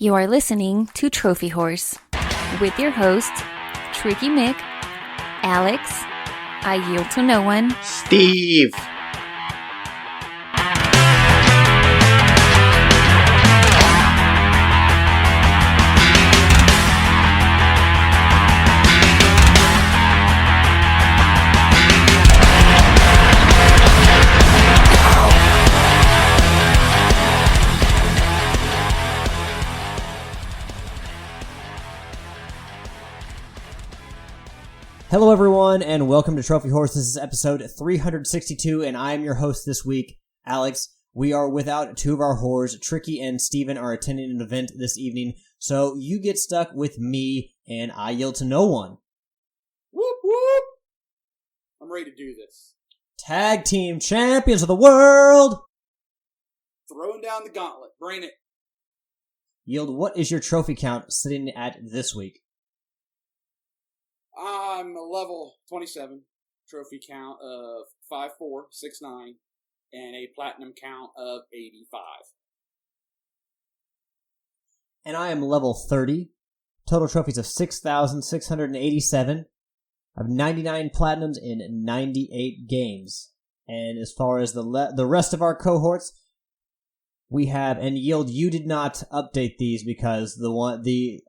You are listening to Trophy Horse with your hosts, Tricky Mick, Alex, I Yield to No One, Steve. Hello, everyone, and welcome to Trophy Horse. This is episode 362, and I am your host this week, Alex. We are without two of our whores. Tricky and Steven are attending an event this evening, so you get stuck with me, and I yield to no one. Whoop, whoop. I'm ready to do this. Tag team champions of the world! Throwing down the gauntlet. Bring it. Yield, what is your trophy count sitting at this week? I'm a level 27 trophy count of 5469 and a platinum count of 85. And I am level 30. Total trophies of 6,687. I have 99 platinums in 98 games. And as far as the rest of our cohorts, we have, and Yield, you did not update these because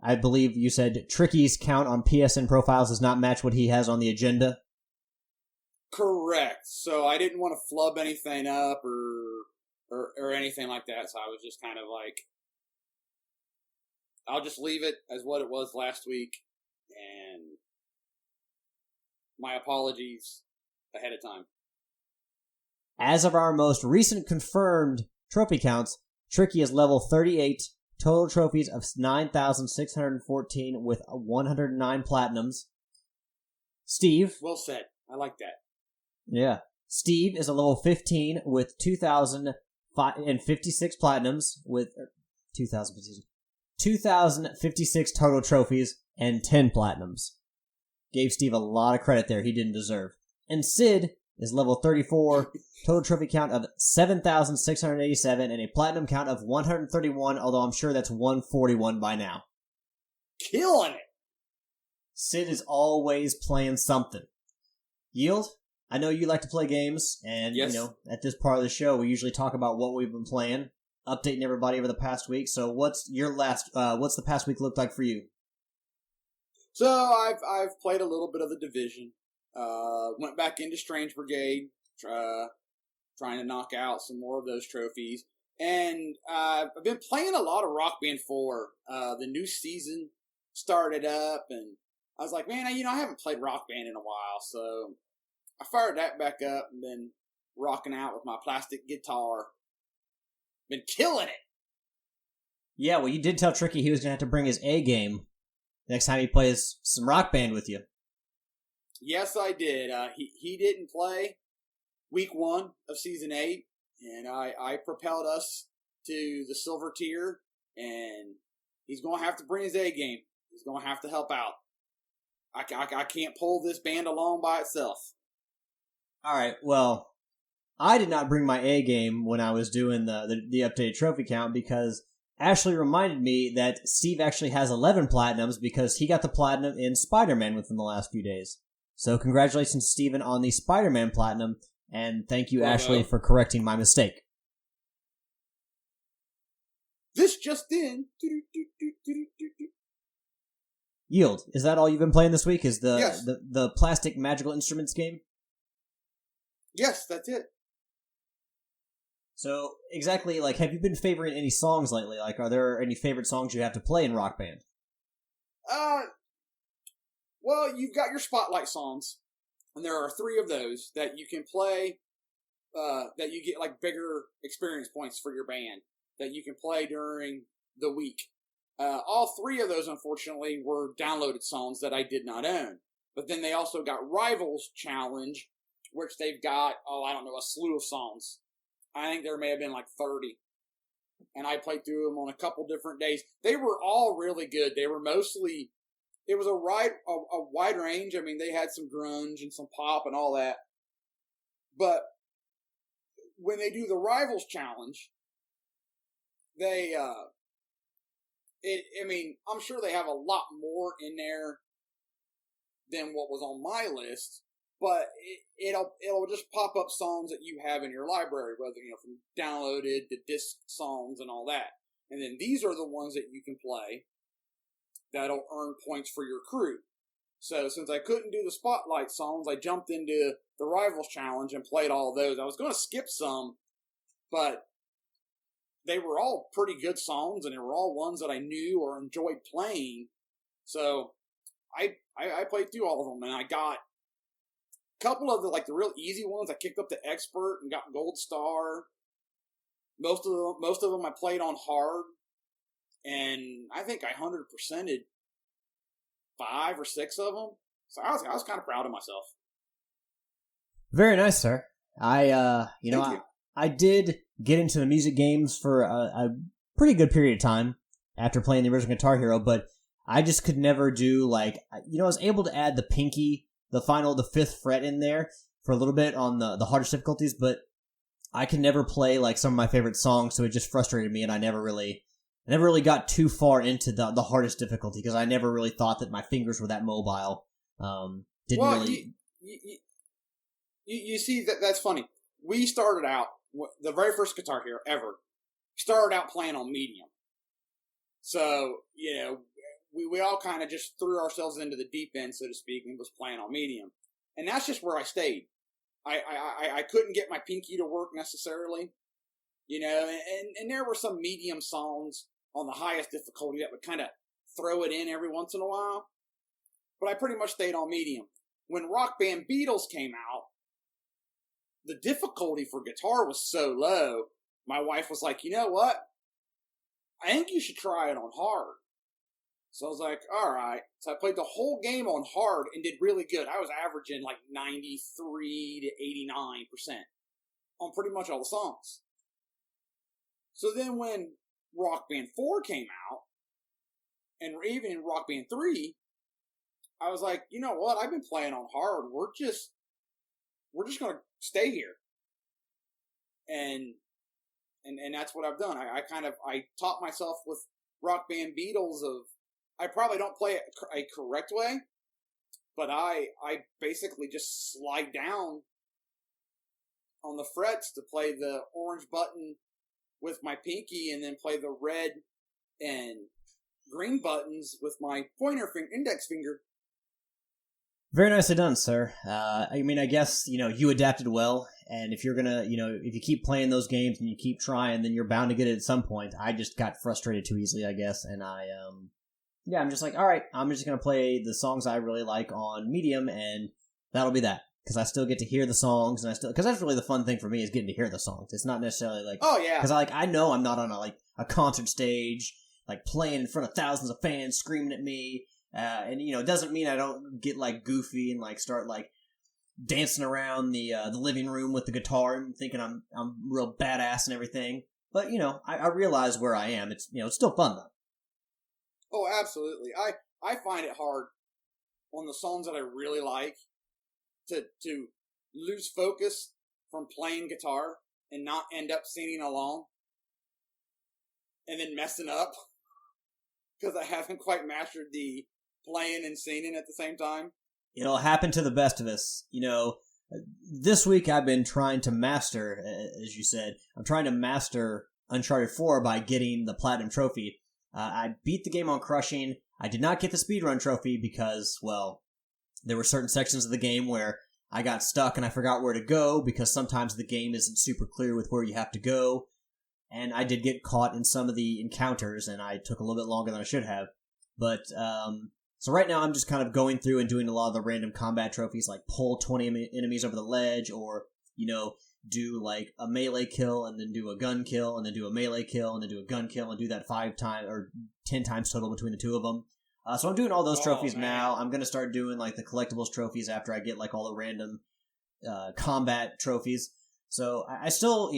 I believe you said Tricky's count on PSN profiles does not match what he has on the agenda. Correct. So I didn't want to flub anything up or anything like that. So I was just kind of like, I'll just leave it as what it was last week. And my apologies ahead of time. As of our most recent confirmed trophy counts, Tricky is level 38, total trophies of 9,614 with 109 platinums. Steve. Well said. I like that. Yeah. Steve is a level 15 with 2,056 platinums with 2,056 total trophies and 10 platinums. Gave Steve a lot of credit there he didn't deserve. And Sid is level 34, total trophy count of 7,687, and a platinum count of 131, although I'm sure that's 141 by now. Killing it! Sid is always playing something. Yield, I know you like to play games, and, yes. At this part of the show, we usually talk about what we've been playing, updating everybody over the past week, so what's the past week looked like for you? So, I've played a little bit of the Division. Went back into Strange Brigade, trying to knock out some more of those trophies. And I've been playing a lot of Rock Band 4. The new season started up, and I was like, man, I haven't played Rock Band in a while, so I fired that back up and been rocking out with my plastic guitar. Been killing it! Yeah, well, you did tell Tricky he was going to have to bring his A game next time he plays some Rock Band with you. Yes, I did. He didn't play week 1 of season 8, and I propelled us to the silver tier, and he's going to have to bring his A game. He's going to have to help out. I can't pull this band along by itself. All right, well, I did not bring my A game when I was doing the updated trophy count because Ashley reminded me that Steve actually has 11 platinums because he got the platinum in Spider-Man within the last few days. So congratulations, Steven, on the Spider-Man Platinum, and thank you, Ashley, for correcting my mistake. This just in. Yield, is that all you've been playing this week? Is Yes. the plastic magical instruments game? Yes, that's it. So, exactly, have you been favoring any songs lately? Are there any favorite songs you have to play in Rock Band? Well, you've got your spotlight songs, and there are 3 of those that you can play, that you get, bigger experience points for your band, that you can play during the week. All 3 of those, unfortunately, were downloaded songs that I did not own. But then they also got Rivals Challenge, which they've got, a slew of songs. I think there may have been 30. And I played through them on a couple different days. They were all really good. They were mostly... It was a wide range. I mean, they had some grunge and some pop and all that. But when they do the Rivals Challenge, they I mean, I'm sure they have a lot more in there than what was on my list, but it'll just pop up songs that you have in your library, whether from downloaded to disc songs and all that. And then these are the ones that you can play that'll earn points for your crew. So since I couldn't do the Spotlight songs, I jumped into the Rivals Challenge and played all of those. I was going to skip some, but they were all pretty good songs, and they were all ones that I knew or enjoyed playing. So I played through all of them, and I got a couple of the real easy ones. I kicked up to Expert and got Gold Star. Most of them I played on hard, and I think I 100%ed 5 or 6 of them. So I was kind of proud of myself. Very nice, sir. I did get into the music games for a pretty good period of time after playing the original Guitar Hero, but I just could never do, I was able to add the pinky, the 5th fret in there for a little bit on the hardest difficulties, but I could never play, some of my favorite songs, so it just frustrated me, and I never really got too far into the hardest difficulty, because I never really thought that my fingers were that mobile. You see, that's funny. We started out, the very first Guitar Hero ever, started out playing on medium. So, we all kind of just threw ourselves into the deep end, so to speak, and was playing on medium. And that's just where I stayed. I couldn't get my pinky to work necessarily, and there were some medium songs on the highest difficulty that would kind of throw it in every once in a while. But I pretty much stayed on medium. When Rock Band Beatles came out, the difficulty for guitar was so low, my wife was like, you know what? I think you should try it on hard. So I was like, all right. So I played the whole game on hard and did really good. I was averaging 93 to 89% on pretty much all the songs. So then when Rock Band 4 came out, and even in Rock Band 3, I was like, you know what? I've been playing on hard. We're just going to stay here. And that's what I've done. I taught myself with Rock Band Beatles I probably don't play it a correct way, but I basically just slide down on the frets to play the orange button with my pinky, and then play the red and green buttons with my index finger. Very nicely done, sir. I guess, you adapted well, and if you're gonna, if you keep playing those games and you keep trying, then you're bound to get it at some point. I just got frustrated too easily, I guess, and I'm just like, all right, I'm just gonna play the songs I really like on medium, and that'll be that. Because I still get to hear the songs, and because that's really the fun thing for me, is getting to hear the songs. It's not necessarily oh yeah, because I know I'm not on a concert stage, playing in front of thousands of fans screaming at me. And it doesn't mean I don't get goofy and start dancing around the living room with the guitar and thinking I'm real badass and everything. But I realize where I am. It's it's still fun though. Oh, absolutely. I find it hard on the songs that I really like to lose focus from playing guitar and not end up singing along and then messing up because I haven't quite mastered the playing and singing at the same time. It'll happen to the best of us. This week I've been trying to master, as you said, I'm trying to master Uncharted 4 by getting the Platinum Trophy. I beat the game on Crushing. I did not get the speedrun trophy because, well, there were certain sections of the game where I got stuck and I forgot where to go because sometimes the game isn't super clear with where you have to go. And I did get caught in some of the encounters and I took a little bit longer than I should have. But, so right now I'm just kind of going through and doing a lot of the random combat trophies, like pull 20 enemies over the ledge, or, do a melee kill and then do a gun kill and then do a melee kill and then do a gun kill and do that 5 times or 10 times total between the two of them. So I'm doing all those trophies now. I'm going to start doing the collectibles trophies after I get all the random combat trophies. So I still,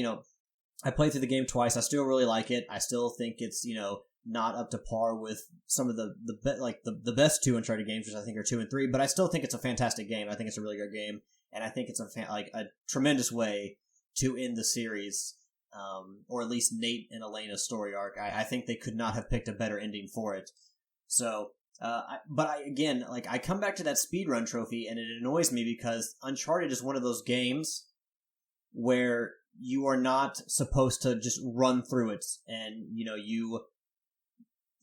I played through the game twice. I still really like it. I still think it's, not up to par with some of the best 2 Uncharted games, which I think are 2 and 3, but I still think it's a fantastic game. I think it's a really good game, and I think it's a tremendous way to end the series. or at least Nate and Elena's story arc. I think they could not have picked a better ending for it. So, I come back to that speedrun trophy, and it annoys me because Uncharted is one of those games where you are not supposed to just run through it, and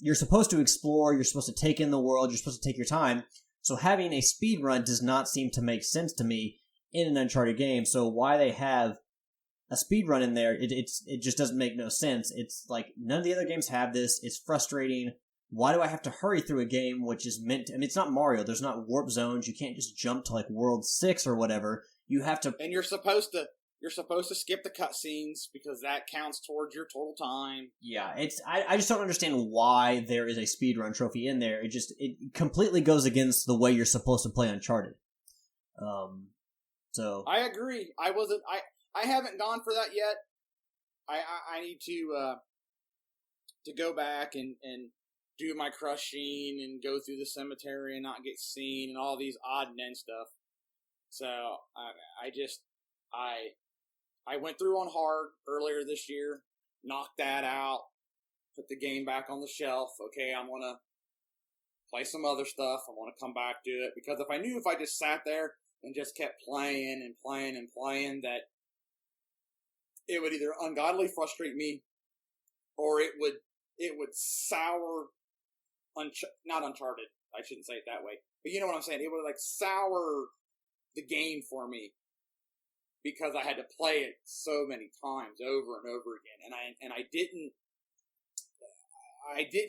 you're supposed to explore, you're supposed to take in the world, you're supposed to take your time. So having a speed run does not seem to make sense to me in an Uncharted game. So why they have a speed run in there, it just doesn't make no sense. It's like none of the other games have this. It's frustrating. Why do I have to hurry through a game which is meant to, it's not Mario. There's not warp zones. You can't just jump to like World 6 or whatever. You have to... And you're supposed to skip the cutscenes because that counts towards your total time. Yeah, I just don't understand why there is a speedrun trophy in there. It completely goes against the way you're supposed to play Uncharted. So I agree. I haven't gone for that yet. I need to go back and do my crushing and go through the cemetery and not get seen and all these odd and end stuff. So I went through on hard earlier this year, knocked that out, put the game back on the shelf. Okay, I'm going to play some other stuff. I want to come back to it. Because if I just sat there and just kept playing and playing and playing, that it would either ungodly frustrate me or it would sour, not Uncharted. I shouldn't say it that way. But you know what I'm saying? It would like sour the game for me. Because I had to play it so many times over and over again, and I didn't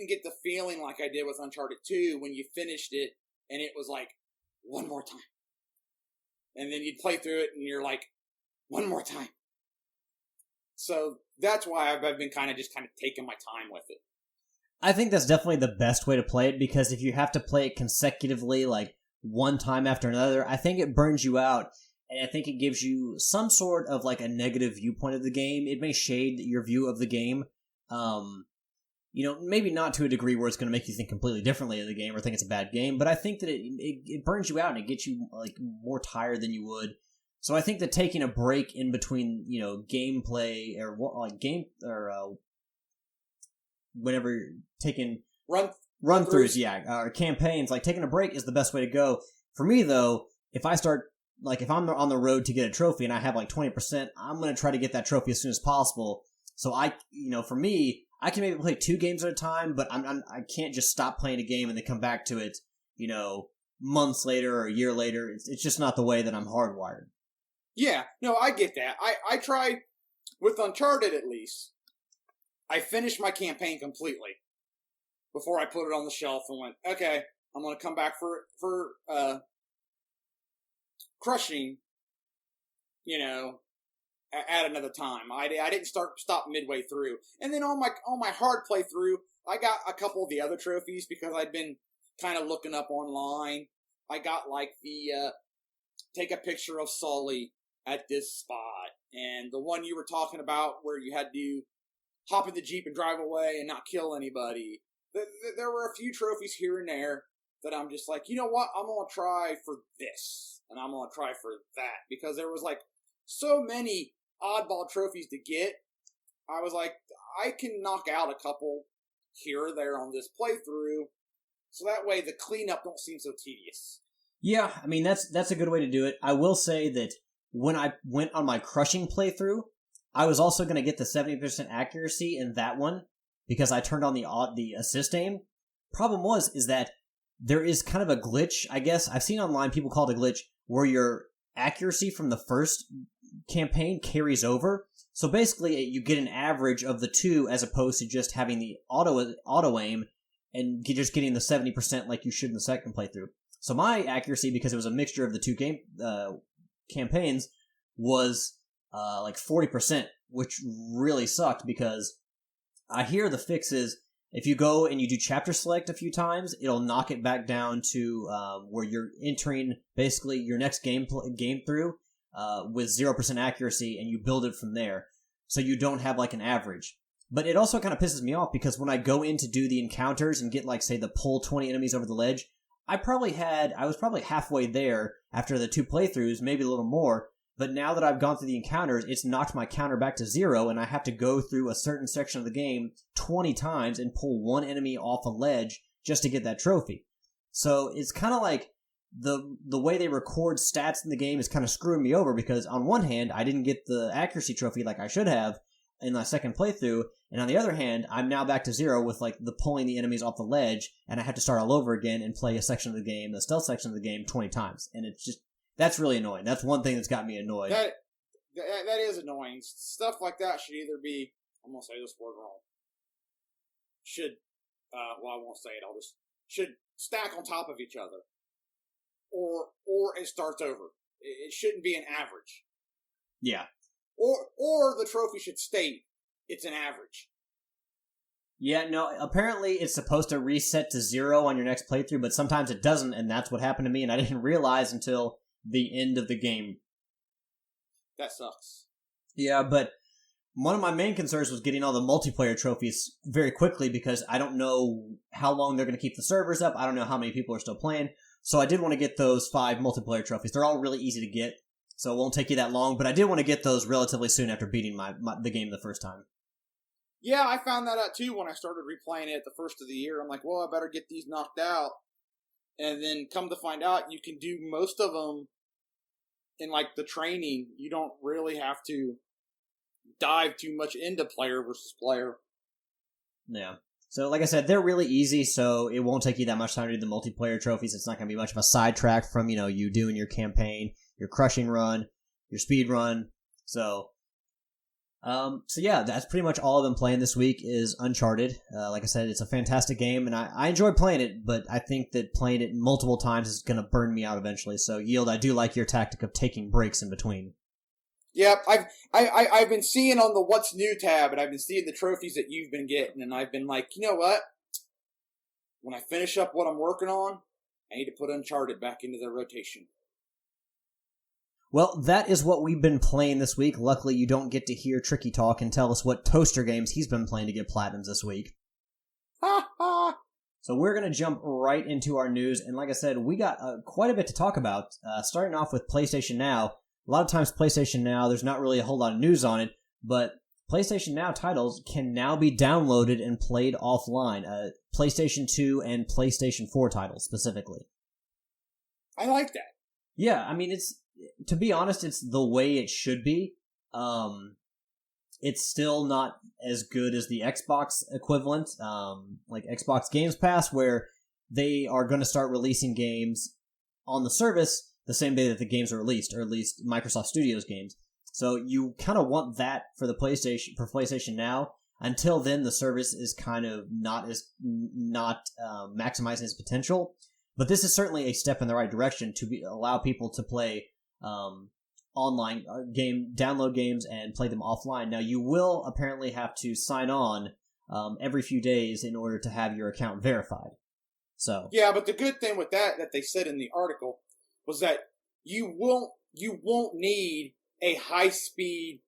get the feeling like I did with Uncharted 2 when you finished it and it was like one more time, and then you'd play through it and you're like one more time. So that's why I've been kind of taking my time with it. I think that's definitely the best way to play it, because if you have to play it consecutively, like one time after another, I think it burns you out. And I think it gives you some sort of like a negative viewpoint of the game. It may shade your view of the game. Maybe not to a degree where it's going to make you think completely differently of the game or think it's a bad game, but I think that it burns you out and it gets you like more tired than you would. So I think that taking a break in between, gameplay or whenever you're taking run-throughs, or campaigns, like taking a break is the best way to go. For me though, if I'm on the road to get a trophy and I have like 20%, I'm going to try to get that trophy as soon as possible. So for me, I can maybe play 2 games at a time, but I can't just stop playing a game and then come back to it, months later or a year later. It's just not the way that I'm hardwired. Yeah, no, I get that. I tried with Uncharted at least. I finished my campaign completely before I put it on the shelf and went, okay, I'm going to come back for crushing, at another time. I didn't stop midway through. And then on my hard playthrough, I got a couple of the other trophies because I'd been kind of looking up online. I got like the take a picture of Sully at this spot, and the one you were talking about where you had to hop in the Jeep and drive away and not kill anybody. There were a few trophies here and there that I'm just like, you know what, I'm going to try for this, and I'm going to try for that, because there was like so many oddball trophies to get. I was like, I can knock out a couple here or there on this playthrough, so that way the cleanup don't seem so tedious. Yeah, I mean, that's a good way to do it. I will say that when I went on my crushing playthrough, I was also going to get the 70% accuracy in that one, because I turned on the assist aim. Problem is that there is kind of a glitch, I guess. I've seen online people call it a glitch, where your accuracy from the first campaign carries over. So basically, you get an average of the two as opposed to just having the auto aim and just getting the 70% like you should in the second playthrough. So my accuracy, because it was a mixture of the two campaigns, was like 40%, which really sucked, because I hear the fix is if you go and you do chapter select a few times, it'll knock it back down to where you're entering basically your next game through with 0% accuracy, and you build it from there. So you don't have like an average. But it also kind of pisses me off, because when I go in to do the encounters and get like, say, the pull 20 enemies over the ledge, I was probably halfway there after the 2 playthroughs, maybe a little more, But now that I've gone through the encounters, it's knocked my counter back to 0, and I have to go through a certain section of the game 20 times and pull one enemy off a ledge just to get that trophy. So it's kind of like the way they record stats in the game is kind of screwing me over, because on one hand, I didn't get the accuracy trophy like I should have in my second playthrough, and on the other hand, I'm now back to 0 with like the pulling the enemies off the ledge, and I have to start all over again and play a section of the game, the stealth section of the game, 20 times. And it's just, that's really annoying. That's one thing that's got me annoyed. That is annoying. Stuff like that should either be, I'm going to say this word wrong, well, I won't say it, should stack on top of each other. Or it starts over. It shouldn't be an average. Yeah. Or the trophy should state it's an average. Yeah, no, apparently it's supposed to reset to 0 on your next playthrough, but sometimes it doesn't, and that's what happened to me, and I didn't realize until the end of the game. That sucks. Yeah, but one of my main concerns was getting all the multiplayer trophies very quickly, because I don't know how long they're going to keep the servers up. I don't know how many people are still playing. So I did want to get those 5 multiplayer trophies. They're all really easy to get, so it won't take you that long, but I did want to get those relatively soon after beating the game the first time. Yeah, I found that out too when I started replaying it at the first of the year. I'm like, well, I better get these knocked out. And then come to find out, you can do most of them in like the training. You don't really have to dive too much into player versus player. Yeah. So, like I said, they're really easy, so it won't take you that much time to do the multiplayer trophies. It's not going to be much of a sidetrack from, you doing your campaign, your crushing run, your speed run. So yeah, that's pretty much all I've been playing this week is Uncharted. Like I said, it's a fantastic game, and I enjoy playing it, but I think that playing it multiple times is going to burn me out eventually. So, Yield, I do like your tactic of taking breaks in between. Yep, I've been seeing on the What's New tab, and I've been seeing the trophies that you've been getting, and I've been like, you know what? When I finish up what I'm working on, I need to put Uncharted back into the rotation. Well, that is what we've been playing this week. Luckily, you don't get to hear Tricky talk and tell us what toaster games he's been playing to get platinums this week. Ha ha! So we're going to jump right into our news, and like I said, we got quite a bit to talk about, starting off with PlayStation Now. A lot of times PlayStation Now, there's not really a whole lot of news on it, but PlayStation Now titles can now be downloaded and played offline. PlayStation 2 and PlayStation 4 titles, specifically. I like that. Yeah, I mean, to be honest, it's the way it should be. It's still not as good as the Xbox equivalent, like Xbox Games Pass, where they are going to start releasing games on the service the same day that the games are released, or at least Microsoft Studios games. So you kind of want that for PlayStation Now. Until then, the service is kind of not maximizing its potential. But this is certainly a step in the right direction to allow people to play online download games and play them offline. Now, you will apparently have to sign on every few days in order to have your account verified. So yeah, but the good thing with that they said in the article was that you won't need a high-speed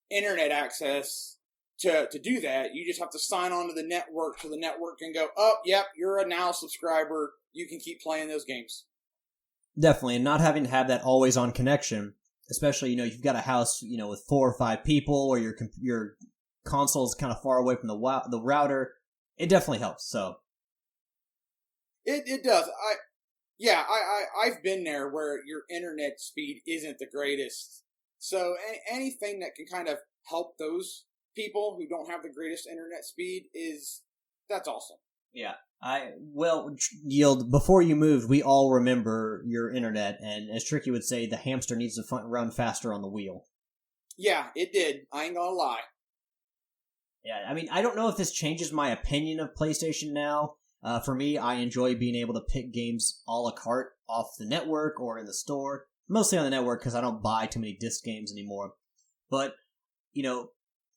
internet access to do that. You just have to sign on to the network so the network can go, oh, yep, you're a Now subscriber. You can keep playing those games. Definitely, and not having to have that always-on connection, especially, you've got a house, with 4 or 5 people, or your console's kind of far away from the router. It definitely helps, so. It does. I've been there where your internet speed isn't the greatest. So anything that can kind of help those people who don't have the greatest internet speed that's awesome. Yeah. Yield, before you moved, we all remember your internet, and as Tricky would say, the hamster needs to run faster on the wheel. Yeah, it did. I ain't gonna lie. Yeah, I mean, I don't know if this changes my opinion of PlayStation Now. For me, I enjoy being able to pick games a la carte off the network or in the store. Mostly on the network because I don't buy too many disc games anymore. But,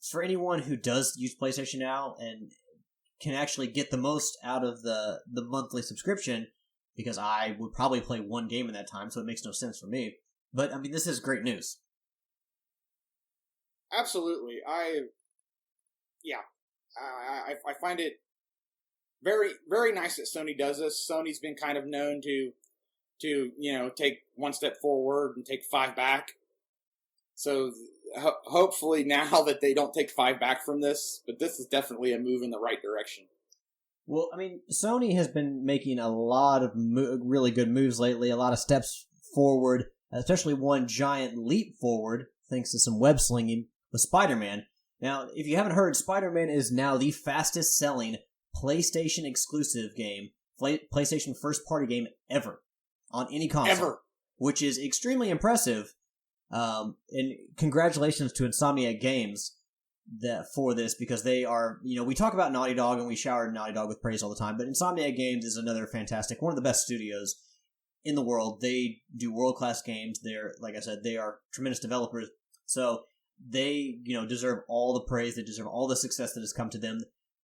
for anyone who does use PlayStation Now and can actually get the most out of the monthly subscription, because I would probably play one game in that time, so it makes no sense for me. But, I mean, this is great news. Absolutely. I find it very, very nice that Sony does this. Sony's been kind of known to take one step forward and take 5 back. So hopefully now that they don't take 5 back from this, but this is definitely a move in the right direction. Well, I mean, Sony has been making a lot of really good moves lately, a lot of steps forward, especially one giant leap forward, thanks to some web slinging with Spider-Man. Now, if you haven't heard, Spider-Man is now the fastest selling PlayStation exclusive game, PlayStation first party game ever on any console. Ever. Which is extremely impressive. And congratulations to Insomniac Games for this, because they are, we talk about Naughty Dog and we shower Naughty Dog with praise all the time, but Insomniac Games is another fantastic, one of the best studios in the world. They do world-class games. They're, like I said, they are tremendous developers. So they, deserve all the praise. They deserve all the success that has come to them.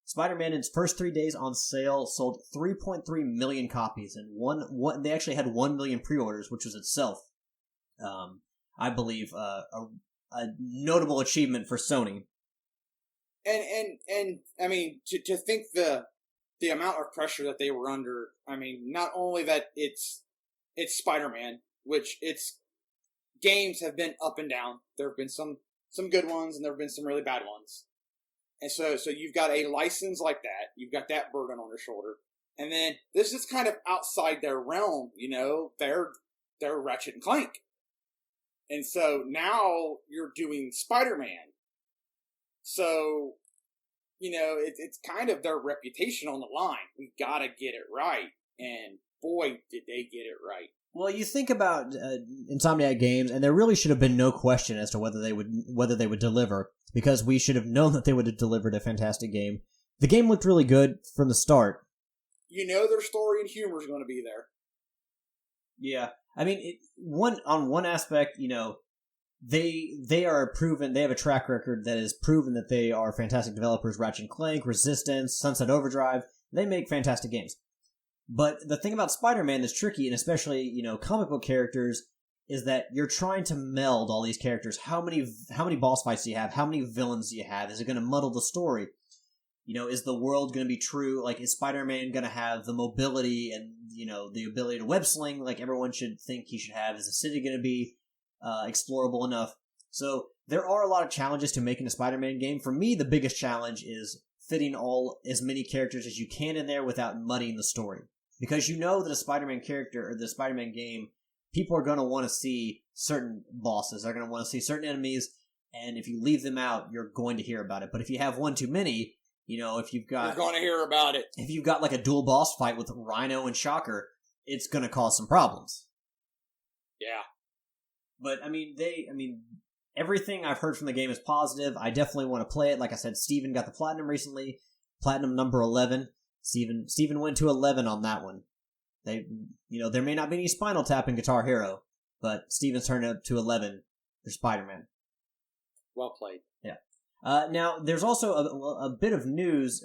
Spider-Man, in its first 3 days on sale, sold 3.3 million copies, and they actually had 1 million pre-orders, which was itself, I believe, a notable achievement for Sony. And I mean, to think the amount of pressure that they were under. I mean, not only that it's Spider-Man, which its games have been up and down. There have been some good ones, and there have been some really bad ones. And so you've got a license like that. You've got that burden on your shoulder. And then this is kind of outside their realm, They're Ratchet and Clank. And so now you're doing Spider-Man. So, it's kind of their reputation on the line. We gotta get it right. And boy, did they get it right. Well, you think about Insomniac Games, and there really should have been no question as to whether they would deliver, because we should have known that they would have delivered a fantastic game. The game looked really good from the start. Their story and humor is going to be there. Yeah, I mean, on one aspect, they are proven. They have a track record that has proven that they are fantastic developers. Ratchet and Clank, Resistance, Sunset Overdrive. They make fantastic games. But the thing about Spider-Man is tricky, and especially, comic book characters, is that you're trying to meld all these characters. How many boss fights do you have? How many villains do you have? Is it going to muddle the story? Is the world going to be true? Like, is Spider-Man going to have the mobility and, the ability to web sling like everyone should think he should have? Is the city going to be explorable enough? So there are a lot of challenges to making a Spider-Man game. For me, the biggest challenge is fitting as many characters as you can in there without muddying the story. Because that a Spider-Man character or the Spider-Man game, people are going to want to see certain bosses. They're going to want to see certain enemies, and if you leave them out, you're going to hear about it. But if you have one too many, if you've got... You're going to hear about it. If you've got like a dual boss fight with Rhino and Shocker, it's going to cause some problems. Yeah. But, everything I've heard from the game is positive. I definitely want to play it. Like I said, Steven got the Platinum recently. Platinum number 11. Steven went to 11 on that one. There may not be any Spinal Tap in Guitar Hero, but Steven's turned up to 11 for Spider-Man. Well played. Yeah. Now, there's also a bit of news,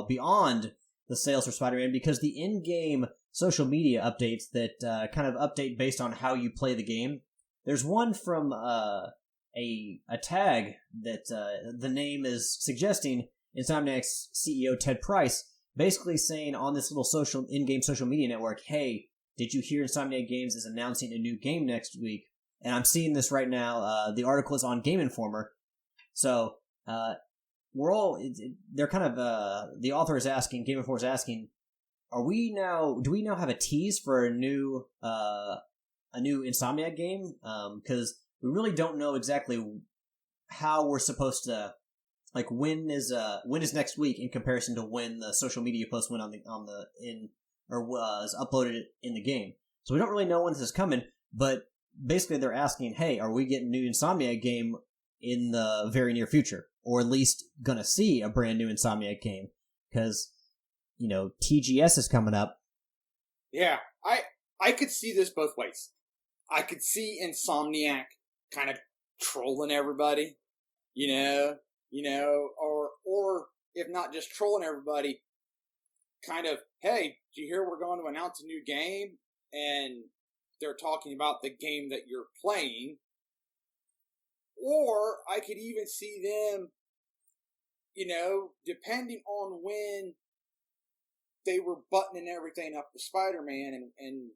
beyond the sales for Spider-Man, because the in-game social media updates that kind of update based on how you play the game. There's one from a tag that the name is suggesting Insomniac's CEO Ted Price, basically saying on this little in-game social media network, hey, did you hear Insomniac Games is announcing a new game next week? And I'm seeing this right now. The article is on Game Informer. So, they're kind of, the author is asking, Game Informer is asking, do we now have a tease for a new Insomniac game? Because we really don't know exactly how we're supposed to, like, when is next week in comparison to when the social media post went was uploaded in the game. So we don't really know when this is coming, but basically they're asking, hey, are we getting a new Insomniac game in the very near future? Or at least gonna see a brand new Insomniac game? Because, TGS is coming up. Yeah, I could see this both ways. I could see Insomniac kind of trolling everybody, or if not just trolling everybody, kind of, hey, do you hear we're going to announce a new game? And they're talking about the game that you're playing. Or I could even see them, depending on when they were buttoning everything up to Spider-Man and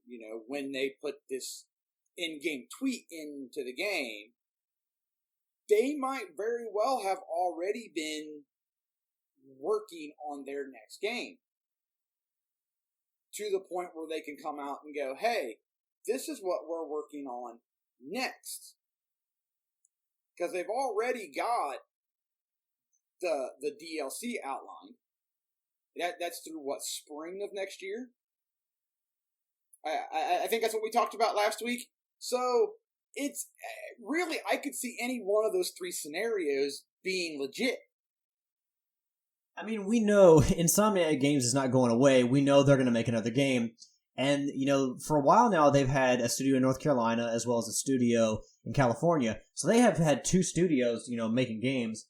when they put this in-game tweet into the game, they might very well have already been working on their next game to the point where they can come out and go, hey, this is what we're working on next. Because they've already got the DLC outlined. That's through what, spring of next year? I think that's what we talked about last week. So it's really, I could see any one of those three scenarios being legit. I mean, we know Insomniac Games is not going away. We know they're going to make another game. And, you know, for a while now, they've had a studio in North Carolina as well as a studio in California. So they have had two studios, you know, making games.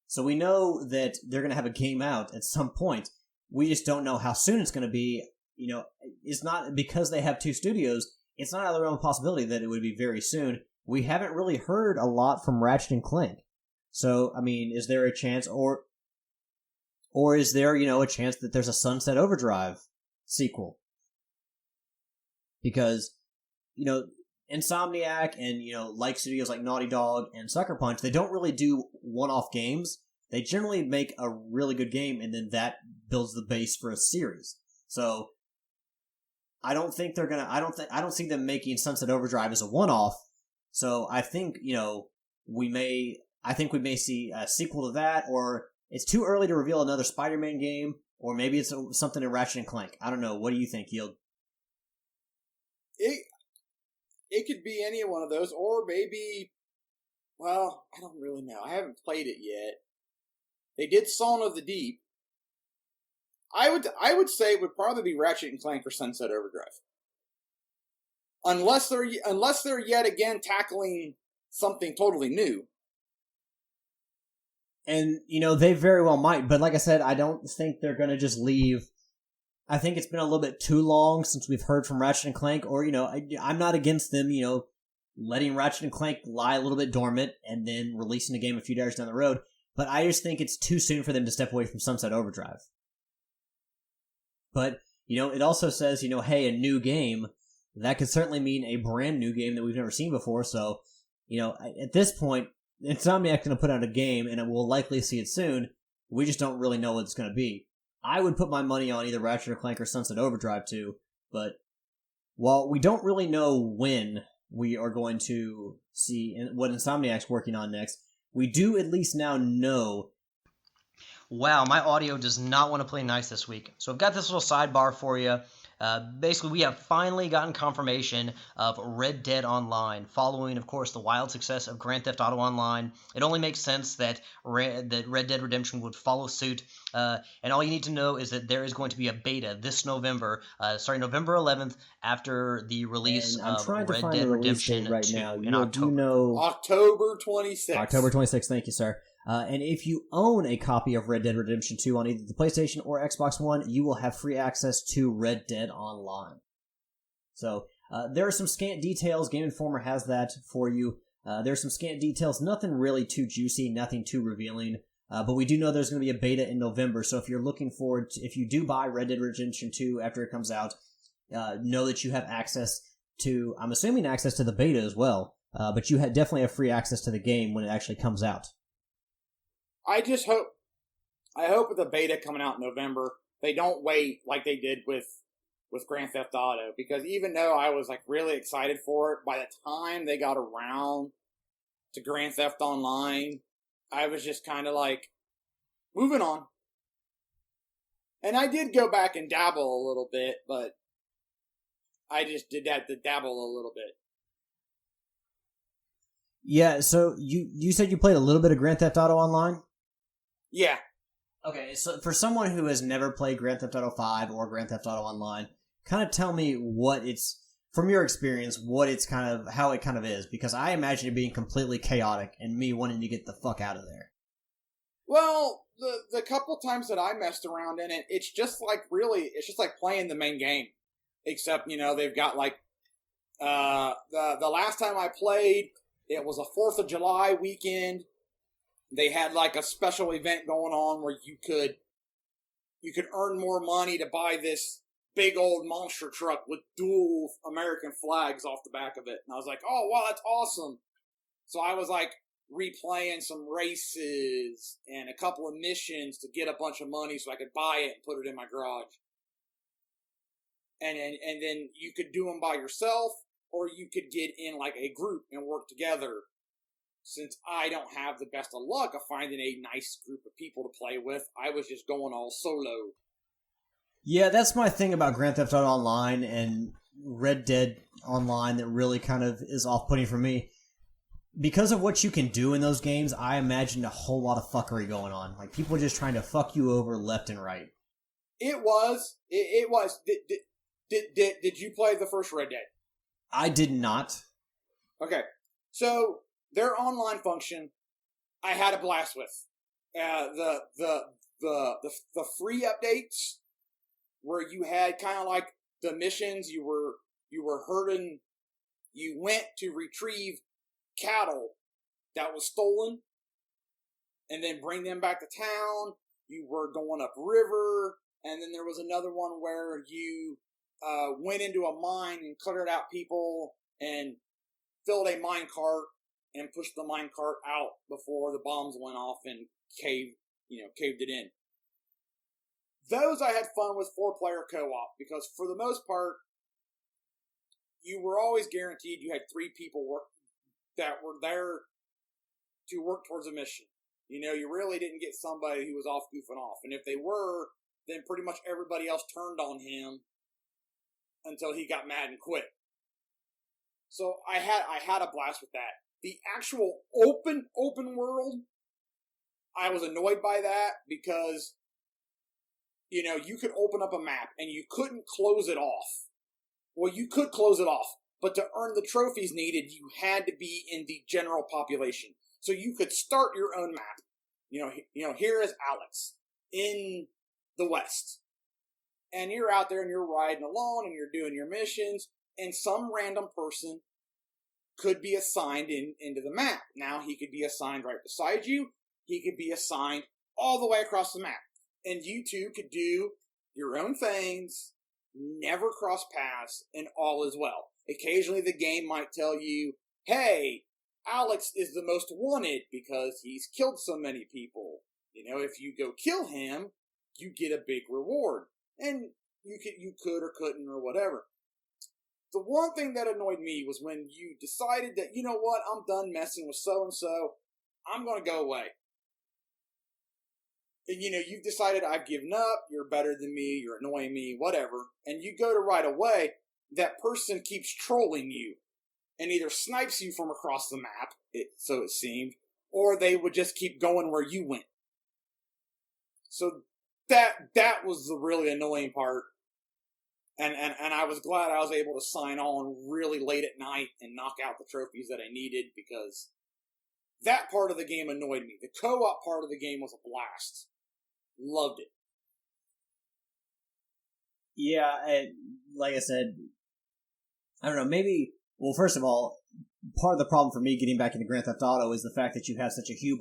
So we know that they're going to have a game out at some point. We just don't know how soon it's going to be. You know, it's not because they have two studios. It's not out of the realm of possibility that it would be very soon. We haven't really heard a lot from Ratchet and Clank. So, I mean, is there a chance, or is there, you know, a chance that there's a Sunset Overdrive sequel? Because, you know, Insomniac and, you know, like studios like Naughty Dog and Sucker Punch, they don't really do one-off games. They generally make a really good game, and then that builds the base for a series. So I don't think they're gonna. I don't see them making Sunset Overdrive as a one-off. So I think, you know, we may see a sequel to that, or it's too early to reveal another Spider-Man game, or maybe it's something in Ratchet and Clank. I don't know. What do you think, Yield? It could be any one of those, or maybe, well, I don't really know. I haven't played it yet. They did Song of the Deep. I would say it would probably be Ratchet and Clank or Sunset Overdrive, unless they're yet again tackling something totally new. And, you know, they very well might, but like I said, I don't think they're going to just leave. I think it's been a little bit too long since we've heard from Ratchet and Clank, or, you know, I'm not against them, you know, letting Ratchet and Clank lie a little bit dormant and then releasing the game a few years down the road, but I just think it's too soon for them to step away from Sunset Overdrive. But, you know, it also says, you know, hey, a new game. That could certainly mean a brand new game that we've never seen before. So, you know, at this point, Insomniac's going to put out a game, and we'll likely see it soon. We just don't really know what it's going to be. I would put my money on either Ratchet or Clank or Sunset Overdrive too. But while we don't really know when we are going to see what Insomniac's working on next, we do at least now know. Wow, my audio does not want to play nice this week. So I've got this little sidebar for you. Basically, we have finally gotten confirmation of Red Dead Online, following, of course, the wild success of Grand Theft Auto Online. It only makes sense that Red Dead Redemption would follow suit. And all you need to know is that there is going to be a beta this November, starting November 11th, after the release of Red Dead Redemption right 2 now. in October. October 26th. October 26th, thank you, sir. And if you own a copy of Red Dead Redemption 2 on either the PlayStation or Xbox One, you will have free access to Red Dead Online. So, there are some scant details. Game Informer has that for you. There's some scant details, nothing really too juicy, nothing too revealing. But we do know there's going to be a beta in November, so if you're looking forward to, if you do buy Red Dead Redemption 2 after it comes out, know that you have access to, I'm assuming access to the beta as well, but you definitely have free access to the game when it actually comes out. I hope with the beta coming out in November, they don't wait like they did with Grand Theft Auto, because even though I was like really excited for it, by the time they got around to Grand Theft Online, I was just kind of like, moving on. And I did go back and dabble a little bit, but I just did that to dabble a little bit. Yeah, so you said you played a little bit of Grand Theft Auto Online? Yeah. Okay, so for someone who has never played Grand Theft Auto 5 or Grand Theft Auto Online, kind of tell me what it's, from your experience, what it's kind of, how it kind of is, because I imagine it being completely chaotic and me wanting to get the fuck out of there. Well, the couple times that I messed around in it, it's just like playing the main game. Except, you know, they've got like, the last time I played, it was a 4th of July weekend. They had like a special event going on where you could earn more money to buy this big old monster truck with dual American flags off the back of it. And I was like, oh, wow, that's awesome. So I was like replaying some races and a couple of missions to get a bunch of money so I could buy it and put it in my garage. And then you could do them by yourself, or you could get in like a group and work together. Since I don't have the best of luck of finding a nice group of people to play with, I was just going all solo. Yeah, that's my thing about Grand Theft Auto Online and Red Dead Online that really kind of is off-putting for me. Because of what you can do in those games, I imagined a whole lot of fuckery going on. Like, people just trying to fuck you over left and right. It was. It was. Did you play the first Red Dead? I did not. Okay. So, their online function, I had a blast with. The free updates, where you had kind of like the missions, you were herding, you went to retrieve cattle that was stolen and then bring them back to town. You were going up river, and then there was another one where you went into a mine and cleared out people and filled a mine cart and pushed the mine cart out before the bombs went off and caved it in. Those I had fun with 4-player co-op, because for the most part, you were always guaranteed you had 3 people that were there to work towards a mission. You really didn't get somebody who was off goofing off. And if they were, then pretty much everybody else turned on him until he got mad and quit. So I had a blast with that. The actual open world, I was annoyed by that because, you could open up a map and you couldn't close it off. Well, you could close it off, but to earn the trophies needed, you had to be in the general population. So you could start your own map. Here is Alex in the West. And you're out there and you're riding alone and you're doing your missions, and some random person could be assigned into the map. Now, he could be assigned right beside you. He could be assigned all the way across the map. And you two could do your own things, never cross paths, and all is well. Occasionally the game might tell you, hey, Alex is the most wanted because he's killed so many people. If you go kill him, you get a big reward. And you could or couldn't or whatever. The one thing that annoyed me was when you decided that, you know what, I'm done messing with so-and-so, I'm going to go away. And, you've decided I've given up, you're better than me, you're annoying me, whatever, and you go to ride away, that person keeps trolling you, and either snipes you from across the map, so it seemed, or they would just keep going where you went. So that was the really annoying part. And I was glad I was able to sign on really late at night and knock out the trophies that I needed, because that part of the game annoyed me. The co-op part of the game was a blast. Loved it. Yeah, like I said, I don't know, maybe, well, first of all, part of the problem for me getting back into Grand Theft Auto is the fact that you have such a huge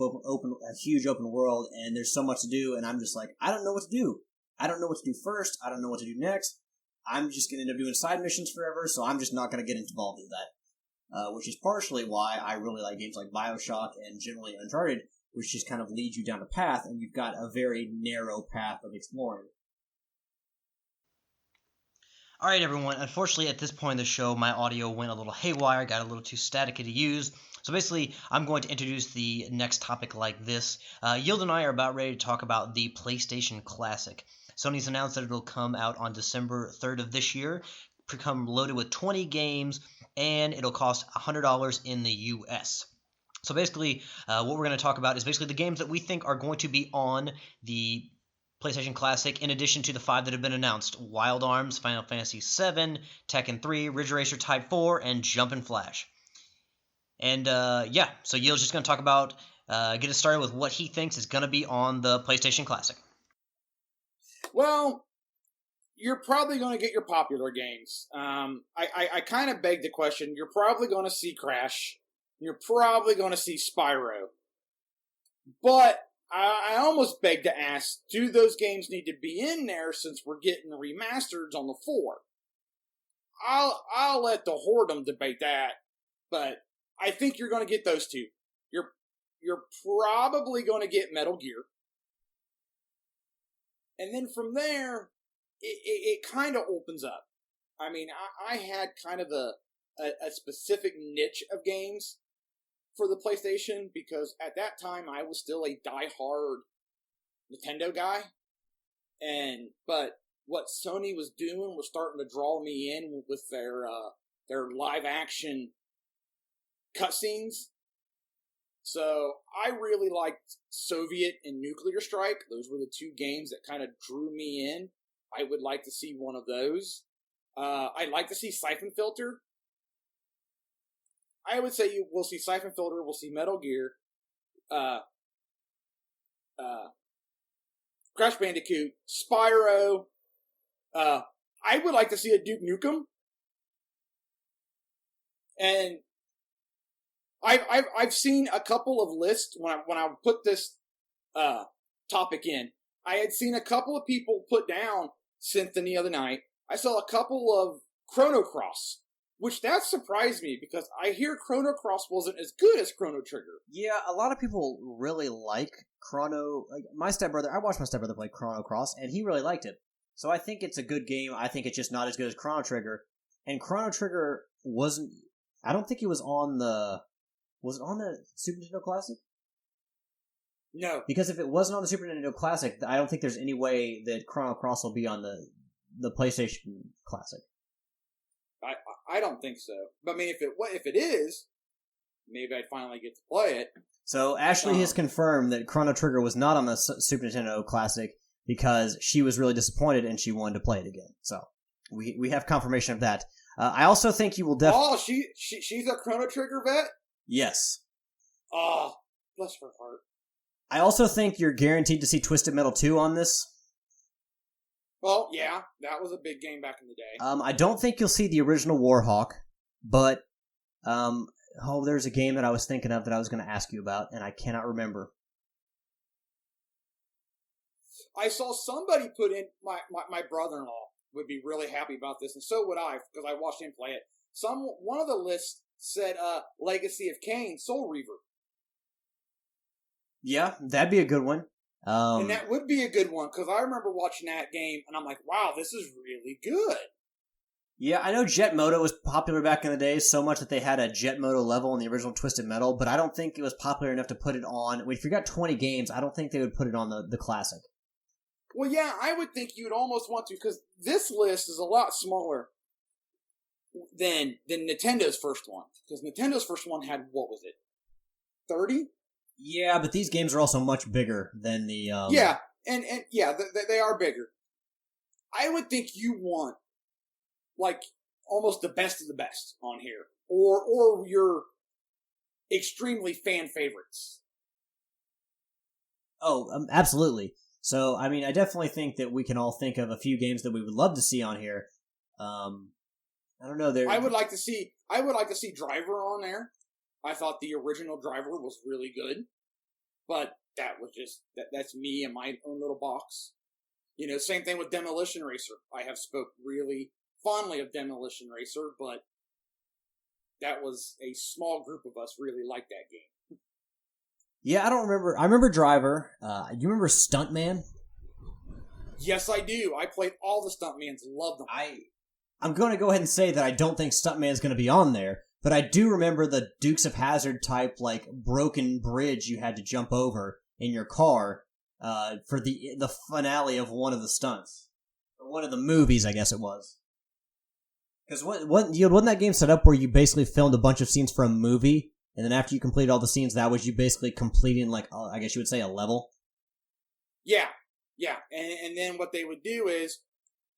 open world, and there's so much to do, and I'm just like, I don't know what to do. I don't know what to do first. I don't know what to do next. I'm just going to end up doing side missions forever, so I'm just not going to get involved in that. Which is partially why I really like games like BioShock and generally Uncharted, which just kind of leads you down a path, and you've got a very narrow path of exploring. All right, everyone. Unfortunately, at this point in the show, my audio went a little haywire, got a little too staticky to use. So basically, I'm going to introduce the next topic like this. Yield and I are about ready to talk about the PlayStation Classic. Sony's announced that it'll come out on December 3rd of this year, come loaded with 20 games, and it'll cost $100 in the US. So basically, what we're going to talk about is basically the games that we think are going to be on the PlayStation Classic, in addition to the 5 that have been announced: Wild Arms, Final Fantasy VII, Tekken 3, Ridge Racer Type 4, and Jumpin' Flash. And so Yale's just going to talk about, get us started with what he thinks is going to be on the PlayStation Classic. Well, you're probably going to get your popular games. I kind of beg the question. You're probably going to see Crash. You're probably going to see Spyro. But I almost beg to ask, do those games need to be in there since we're getting remasters on the 4? I'll let the whoredom debate that, but I think you're going to get those two. You're probably going to get Metal Gear. And then from there, it kind of opens up. I mean, I had kind of a specific niche of games for the PlayStation because at that time I was still a diehard Nintendo guy. But what Sony was doing was starting to draw me in with their live action cutscenes. So I really liked Soviet and Nuclear Strike. Those were the two games that kind of drew me in. I would like to see one of those. I'd like to see Siphon Filter. I would say we'll see Siphon Filter, we'll see Metal Gear, Crash Bandicoot, Spyro. I would like to see a Duke Nukem. And I've seen a couple of lists when I put this topic in. I had seen a couple of people put down Symphony the other night. I saw a couple of Chrono Cross, which that surprised me because I hear Chrono Cross wasn't as good as Chrono Trigger. Yeah, a lot of people really like Chrono. Like I watched my stepbrother play Chrono Cross, and he really liked it. So I think it's a good game. I think it's just not as good as Chrono Trigger. And Chrono Trigger wasn't. I don't think it was on the. Was it on the Super Nintendo Classic? No. Because if it wasn't on the Super Nintendo Classic, I don't think there's any way that Chrono Cross will be on the PlayStation Classic. I don't think so. But I mean, if it is, maybe I'd finally get to play it. So Ashley has confirmed that Chrono Trigger was not on the Super Nintendo Classic because she was really disappointed and she wanted to play it again. So we have confirmation of that. I also think you will definitely. Oh, she's a Chrono Trigger vet? Yes. Oh, bless her heart. I also think you're guaranteed to see Twisted Metal 2 on this. Well, yeah, that was a big game back in the day. I don't think you'll see the original Warhawk, but there's a game that I was thinking of that I was going to ask you about, and I cannot remember. I saw somebody put in my brother-in-law would be really happy about this, and so would I because I watched him play it. One of the lists said Legacy of Kain, Soul Reaver. Yeah, that'd be a good one. And that would be a good one, because I remember watching that game, and I'm like, wow, this is really good. Yeah, I know Jet Moto was popular back in the day, so much that they had a Jet Moto level in the original Twisted Metal, but I don't think it was popular enough to put it on. If you got 20 games, I don't think they would put it on the Classic. Well, yeah, I would think you'd almost want to, because this list is a lot smaller than Nintendo's first one. Because Nintendo's first one had, what was it, 30? Yeah, but these games are also much bigger than the... Yeah, and yeah, they are bigger. I would think you want, like, almost the best of the best on here. Or your extremely fan favorites. Oh, absolutely. So, I mean, I definitely think that we can all think of a few games that we would love to see on here. I don't know. I would like to see Driver on there. I thought the original Driver was really good, but that was just that's me in my own little box. You know, same thing with Demolition Racer. I have spoke really fondly of Demolition Racer, but that was a small group of us really liked that game. Yeah, I don't remember. I remember Driver. You remember Stuntman? Yes, I do. I played all the Stuntmans. Loved them. I'm going to go ahead and say that I don't think Stuntman is going to be on there, but I do remember the Dukes of Hazzard type, like, broken bridge you had to jump over in your car for the finale of one of the stunts. Or one of the movies, I guess it was. Because wasn't that game set up where you basically filmed a bunch of scenes for a movie, and then after you completed all the scenes, that was you basically completing, like, I guess you would say a level? Yeah. And then what they would do is,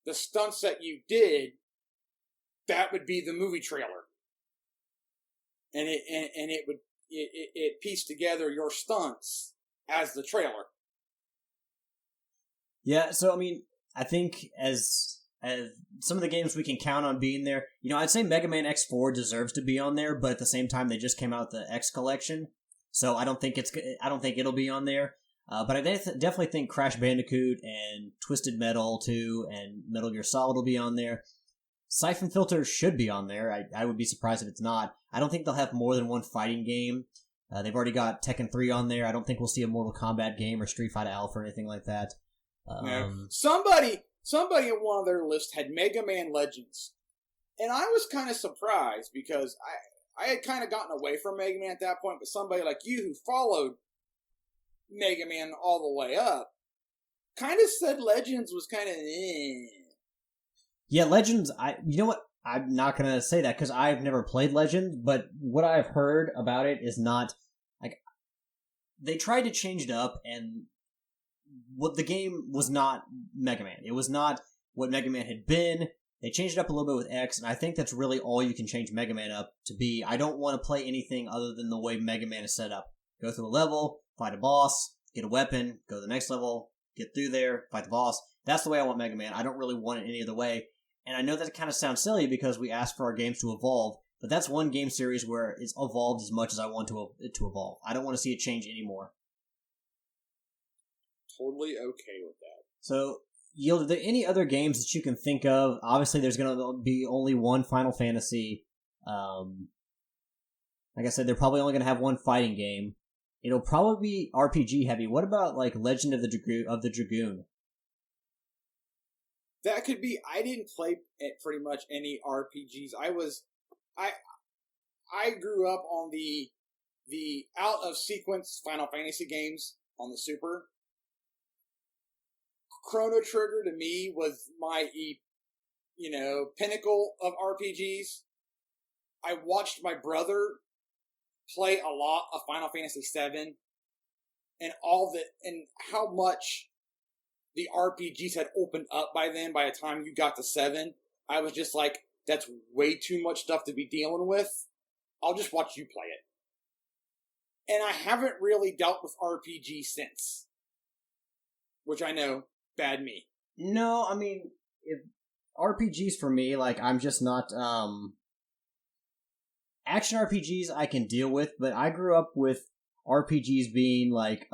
the stunts that you did, that would be the movie trailer. And it pieced together your stunts as the trailer. Yeah, so I mean, I think as some of the games we can count on being there, you know, I'd say Mega Man X4 deserves to be on there, but at the same time, they just came out with the X collection, so I don't think it'll be on there. But I definitely think Crash Bandicoot and Twisted Metal 2 and Metal Gear Solid will be on there. Siphon Filter should be on there. I would be surprised if it's not. I don't think they'll have more than one fighting game. They've already got Tekken 3 on there. I don't think we'll see a Mortal Kombat game or Street Fighter Alpha or anything like that. No. Somebody in one of their lists had Mega Man Legends. And I was kind of surprised because I had kind of gotten away from Mega Man at that point, but somebody like you who followed Mega Man all the way up kind of said Legends was kind of Yeah, Legends, you know what? I'm not going to say that because I've never played Legends, but what I've heard about it is not, like, they tried to change it up, and what the game was not Mega Man. It was not what Mega Man had been. They changed it up a little bit with X, and I think that's really all you can change Mega Man up to be. I don't want to play anything other than the way Mega Man is set up. Go through a level, fight a boss, get a weapon, go to the next level, get through there, fight the boss. That's the way I want Mega Man. I don't really want it any other way. And I know that kind of sounds silly because we ask for our games to evolve, but that's one game series where it's evolved as much as I want it to evolve. I don't want to see it change anymore. Totally okay with that. So, Yield, are there any other games that you can think of? Obviously, there's going to be only one Final Fantasy. Like I said, they're probably only going to have one fighting game. It'll probably be RPG heavy. What about like Legend of the Dragoon? That could be. I didn't play pretty much any RPGs. I grew up on the out of sequence Final Fantasy games on the Super. Chrono Trigger to me was my pinnacle of RPGs. I watched my brother play a lot of Final Fantasy VII, and how much the RPGs had opened up by then. By the time you got to 7, I was just like, that's way too much stuff to be dealing with. I'll just watch you play it. And I haven't really dealt with RPG since. Which I know, bad me. No, I mean, if RPGs for me, like, I'm just not, action RPGs I can deal with, but I grew up with RPGs being like,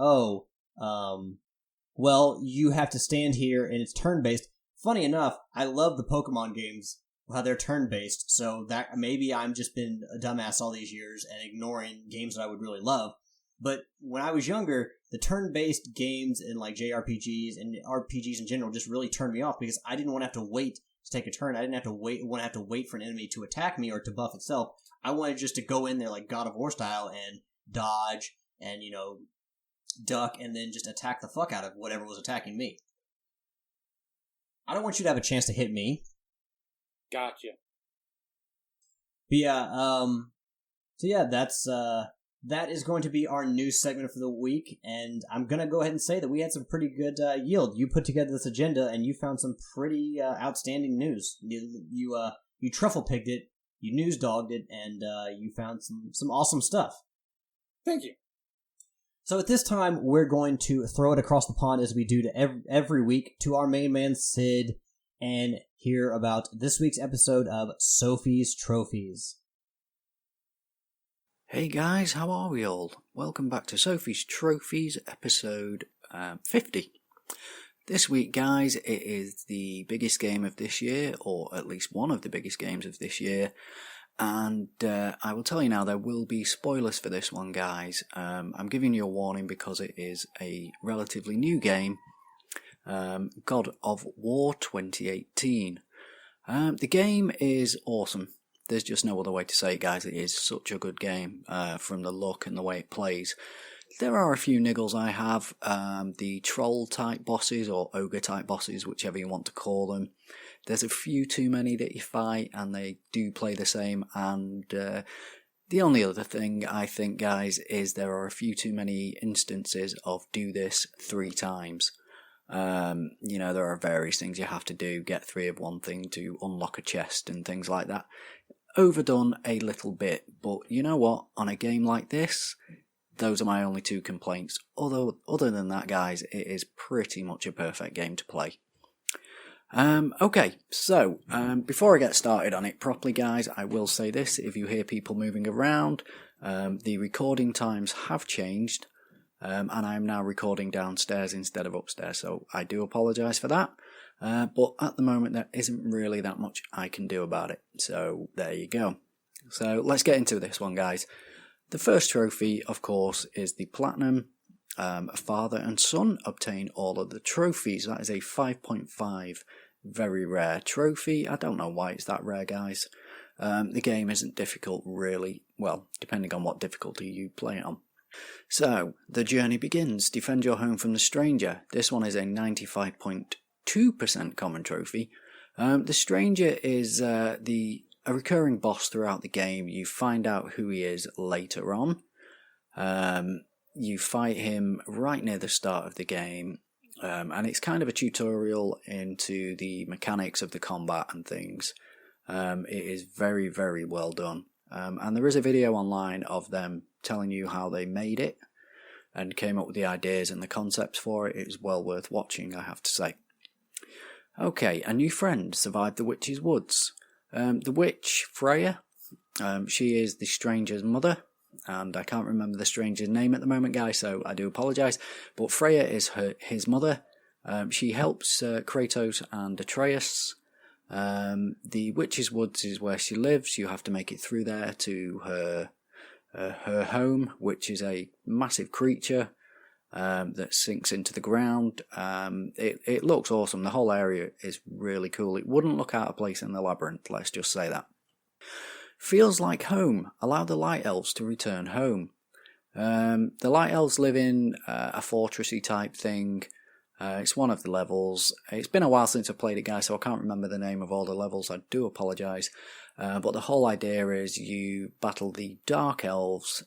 well, you have to stand here and it's turn-based. Funny enough, I love the Pokemon games, how they're turn-based, so that maybe I'm just been a dumbass all these years and ignoring games that I would really love. But when I was younger, the turn-based games and like JRPGs and RPGs in general just really turned me off because I didn't want to have to wait to take a turn. I didn't want to have to wait for an enemy to attack me or to buff itself. I wanted just to go in there like God of War style and dodge and, duck and then just attack the fuck out of whatever was attacking me. I don't want you to have a chance to hit me. Gotcha. But yeah, so yeah, that is going to be our news segment for the week, and I'm going to go ahead and say that we had some pretty good Yield. You put together this agenda, and you found some pretty outstanding news. You truffle-pigged it, you news-dogged it, and you found some awesome stuff. Thank you. So at this time, we're going to throw it across the pond as we do to every week to our main man, Sid, and hear about this week's episode of Sophie's Trophies. Hey guys, how are we all? Welcome back to Sophie's Trophies, episode 50. This week, guys, it is the biggest game of this year, or at least one of the biggest games of this year, and I will tell you now, there will be spoilers for this one, guys. I'm giving you a warning because it is a relatively new game, God of War 2018. The game is awesome. There's just no other way to say it, guys. It is such a good game from the look and the way it plays. There are a few niggles I have. The troll-type bosses, or ogre-type bosses, whichever you want to call them. There's a few too many that you fight, and they do play the same. And the only other thing, I think, guys, is there are a few too many instances of do this 3 times. There are various things you have to do, get 3 of one thing to unlock a chest and things like that. Overdone a little bit, but you know what? On a game like this, those are my only 2 complaints. Although, other than that, guys, it is pretty much a perfect game to play. Okay, so before I get started on it properly, guys, I will say this. If you hear people moving around, the recording times have changed, and I'm now recording downstairs instead of upstairs, so I do apologise for that. But at the moment there isn't really that much I can do about it. So there you go. So let's get into this one, guys. The first trophy, of course, is the Platinum. Father and son obtain all of the trophies. That is a 5.5 very rare trophy. I don't know why it's that rare, guys. The game isn't difficult, really. Well, depending on what difficulty you play it on. So, the journey begins. Defend your home from the stranger. This one is a 95.2% common trophy. The stranger is a recurring boss throughout the game. You find out who he is later on. You fight him right near the start of the game. And it's kind of a tutorial into the mechanics of the combat and things. It is very, very well done. And there is a video online of them telling you how they made it and came up with the ideas and the concepts for it. It is well worth watching, I have to say. Okay, a new friend survived the witch's woods. The witch, Freya, she is the stranger's mother, and I can't remember the stranger's name at the moment, guys, so I do apologise. But Freya is his mother. She helps Kratos and Atreus. The witch's woods is where she lives. You have to make it through there to her home, which is a massive creature that sinks into the ground. It looks awesome. The whole area is really cool. It wouldn't look out of place in the labyrinth, let's just say that. Feels like home. Allow the light elves to return home. The light elves live in a fortressy type thing. It's one of the levels. It's been a while since I played it, guys, so I can't remember the name of all the levels. I do apologise. But the whole idea is you battle the Dark Elves,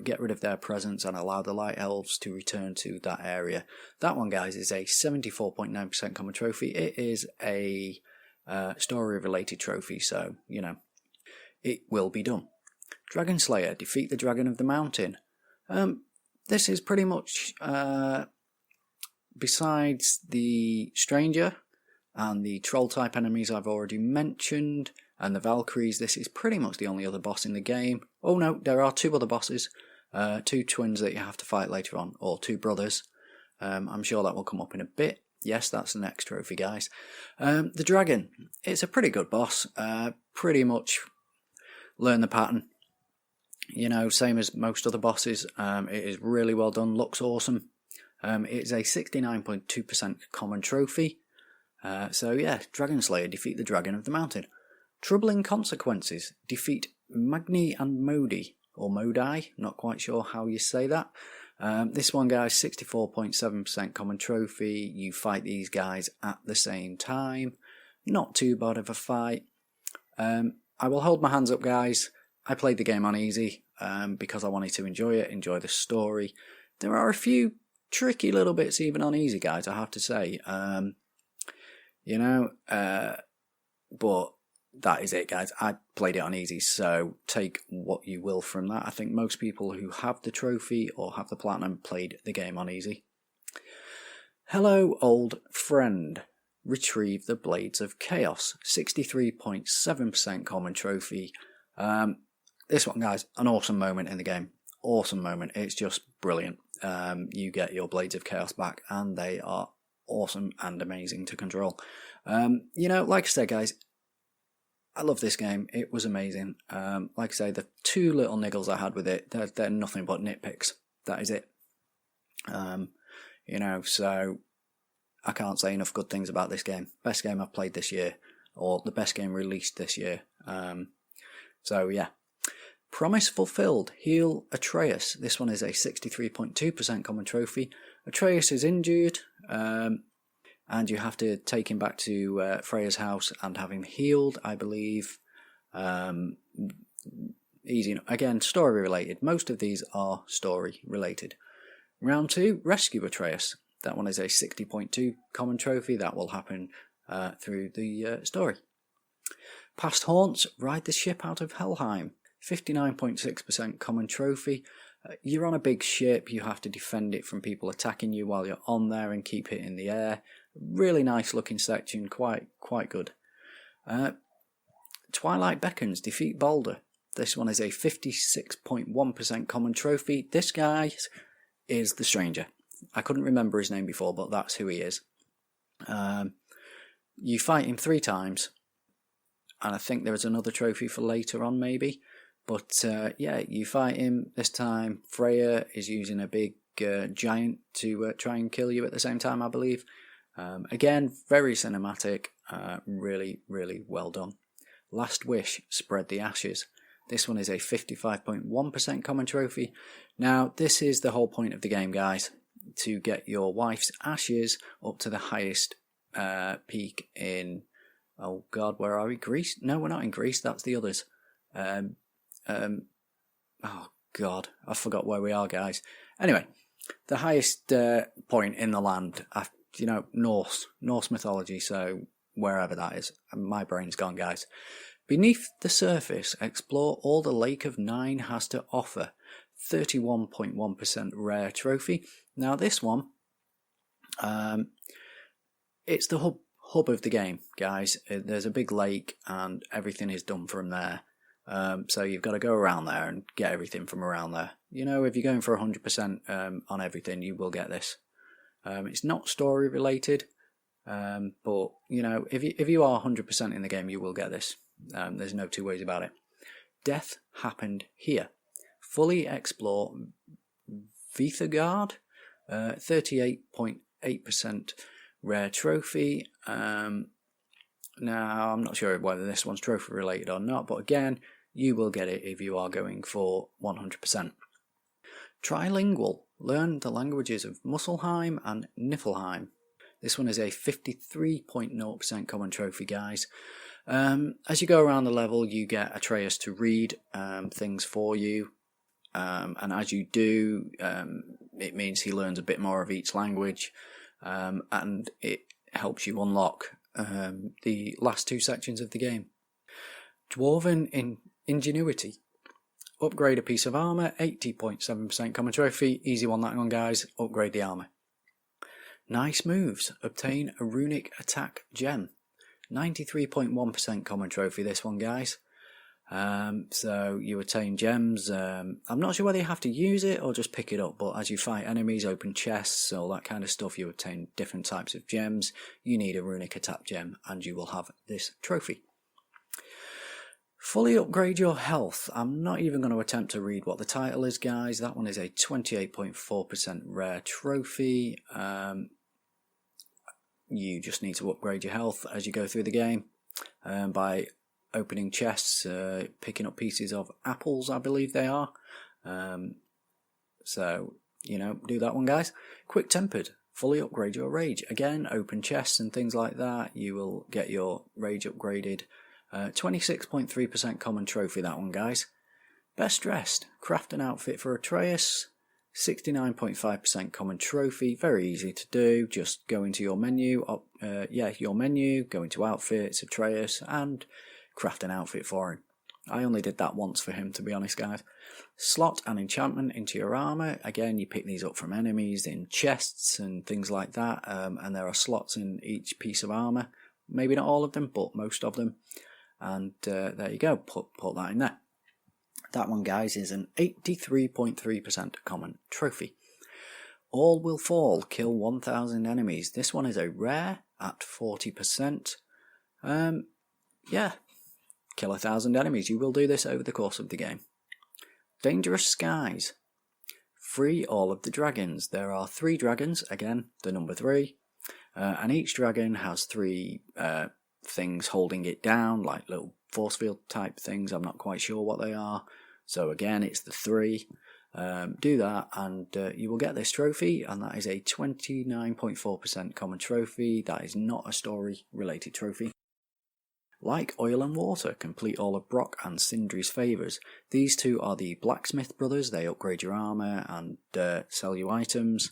get rid of their presence, and allow the Light Elves to return to that area. That one, guys, is a 74.9% common trophy. It is a story-related trophy, so, you know, it will be done. Dragon Slayer, defeat the Dragon of the Mountain. This is pretty much... besides the Stranger and the Troll-type enemies I've already mentioned, and the Valkyries, this is pretty much the only other boss in the game. Oh no, there are two other bosses, two twins that you have to fight later on, or two brothers. I'm sure that will come up in a bit. Yes, that's the next trophy, guys. The Dragon, it's a pretty good boss. Pretty much learn the pattern. You know, same as most other bosses. It is really well done, looks awesome. It's a 69.2% common trophy. So yeah, Dragon Slayer, defeat the Dragon of the Mountain. Troubling Consequences, defeat Magni and Modi, or Modi, not quite sure how you say that. This one, guys, 64.7% common trophy. You fight these guys at the same time. Not too bad of a fight. I will hold my hands up, guys. I played the game on easy because I wanted to enjoy it, enjoy the story. There are a few tricky little bits even on easy, guys, I have to say. But that is it, guys. I played it on easy, so take what you will from that. I think most people who have the trophy or have the platinum played the game on easy. Hello, old friend. Retrieve the Blades of Chaos. 63.7% common trophy. This one, guys, an awesome moment in the game. Awesome moment. It's just brilliant. You get your Blades of Chaos back, and they are awesome and amazing to control. Like I said, guys, I love this game. It was amazing. Like I say, the two little niggles I had with it, they're nothing but nitpicks. That is it. So I can't say enough good things about this game. Best game I've played this year, or the best game released this year. So yeah. Promise fulfilled. Heal Atreus. This one is a 63.2% common trophy. Atreus is injured, and you have to take him back to Freya's house and have him healed, I believe. Easy. Again, story related. Most of these are story related. Round 2, rescue Atreus. That one is a 60.2 common trophy. That will happen through the story. Past haunts. Ride the ship out of Helheim. 59.6% common trophy. You're on a big ship, you have to defend it from people attacking you while you're on there and keep it in the air. Really nice looking section, quite good. Twilight Beckons, defeat Balder. This one is a 56.1% common trophy. This guy is the Stranger. I couldn't remember his name before, but that's who he is. You fight him 3 times, and I think there is another trophy for later on maybe. But yeah, you fight him this time. Freya is using a big giant to try and kill you at the same time, I believe. Again, very cinematic, really, really well done. Last Wish, Spread the Ashes. This one is a 55.1% common trophy. Now, this is the whole point of the game, guys, to get your wife's ashes up to the highest peak in, oh god, where are we? Greece? No, we're not in Greece, that's the others. Oh god, I forgot where we are, guys. Anyway, the highest point in the land, Norse mythology, so wherever that is. My brain's gone, guys. Beneath the surface, explore all the Lake of Nine has to offer. 31.1% rare trophy. Now this one, it's the hub of the game, guys. There's a big lake and everything is done from there. So you've got to go around there and get everything from around there. If you're going for 100% on everything, you will get this. It's not story related, but if you are 100% in the game, you will get this. There's no two ways about it. Death happened here. Fully explore Vithagard, 38.8% rare trophy. Now, I'm not sure whether this one's trophy related or not, but again, you will get it if you are going for 100%. Trilingual. Learn the languages of Musselheim and Niflheim. This one is a 53.0% common trophy, guys. As you go around the level, you get Atreus to read things for you. And as you do, it means he learns a bit more of each language. And it helps you unlock the last 2 sections of the game. Dwarven Ingenuity. Upgrade a piece of armour, 80.7% common trophy. Easy one, that one, guys. Upgrade the armour. Nice moves. Obtain a runic attack gem. 93.1% common trophy, this one, guys. So you attain gems. I'm not sure whether you have to use it or just pick it up, but as you fight enemies, open chests, all that kind of stuff, you obtain different types of gems. You need a runic attack gem and you will have this trophy. Fully upgrade your health. I'm not even going to attempt to read what the title is, guys. That one is a 28.4% rare trophy. You just need to upgrade your health as you go through the game by opening chests, picking up pieces of apples, I believe they are. So, do that one, guys. Quick Tempered. Fully upgrade your rage. Again, open chests and things like that. You will get your rage upgraded. 26.3% common trophy, that one, guys. Best Dressed. Craft an outfit for Atreus. 69.5% common trophy. Very easy to do. Just go into your menu. Your menu. Go into outfits, Atreus, and craft an outfit for him. I only did that once for him, to be honest, guys. Slot an enchantment into your armour. Again, you pick these up from enemies in chests and things like that. And there are slots in each piece of armour. Maybe not all of them, but most of them. And there you go. Put that in there. That one, guys, is an 83.3% common trophy. All Will Fall. Kill 1,000 enemies. This one is a rare at 40%. Kill 1,000 enemies. You will do this over the course of the game. Dangerous Skies. Free all of the dragons. There are 3 dragons. Again, the number 3. And each dragon has 3 things holding it down, like little force field type things. I'm not quite sure what they are. So again, it's the 3. Do that and you will get this trophy, and that is a 29.4% common trophy. That is not a story related trophy. Like Oil and Water, complete all of Brock and Sindri's favours. These 2 are the blacksmith brothers. They upgrade your armour and sell you items.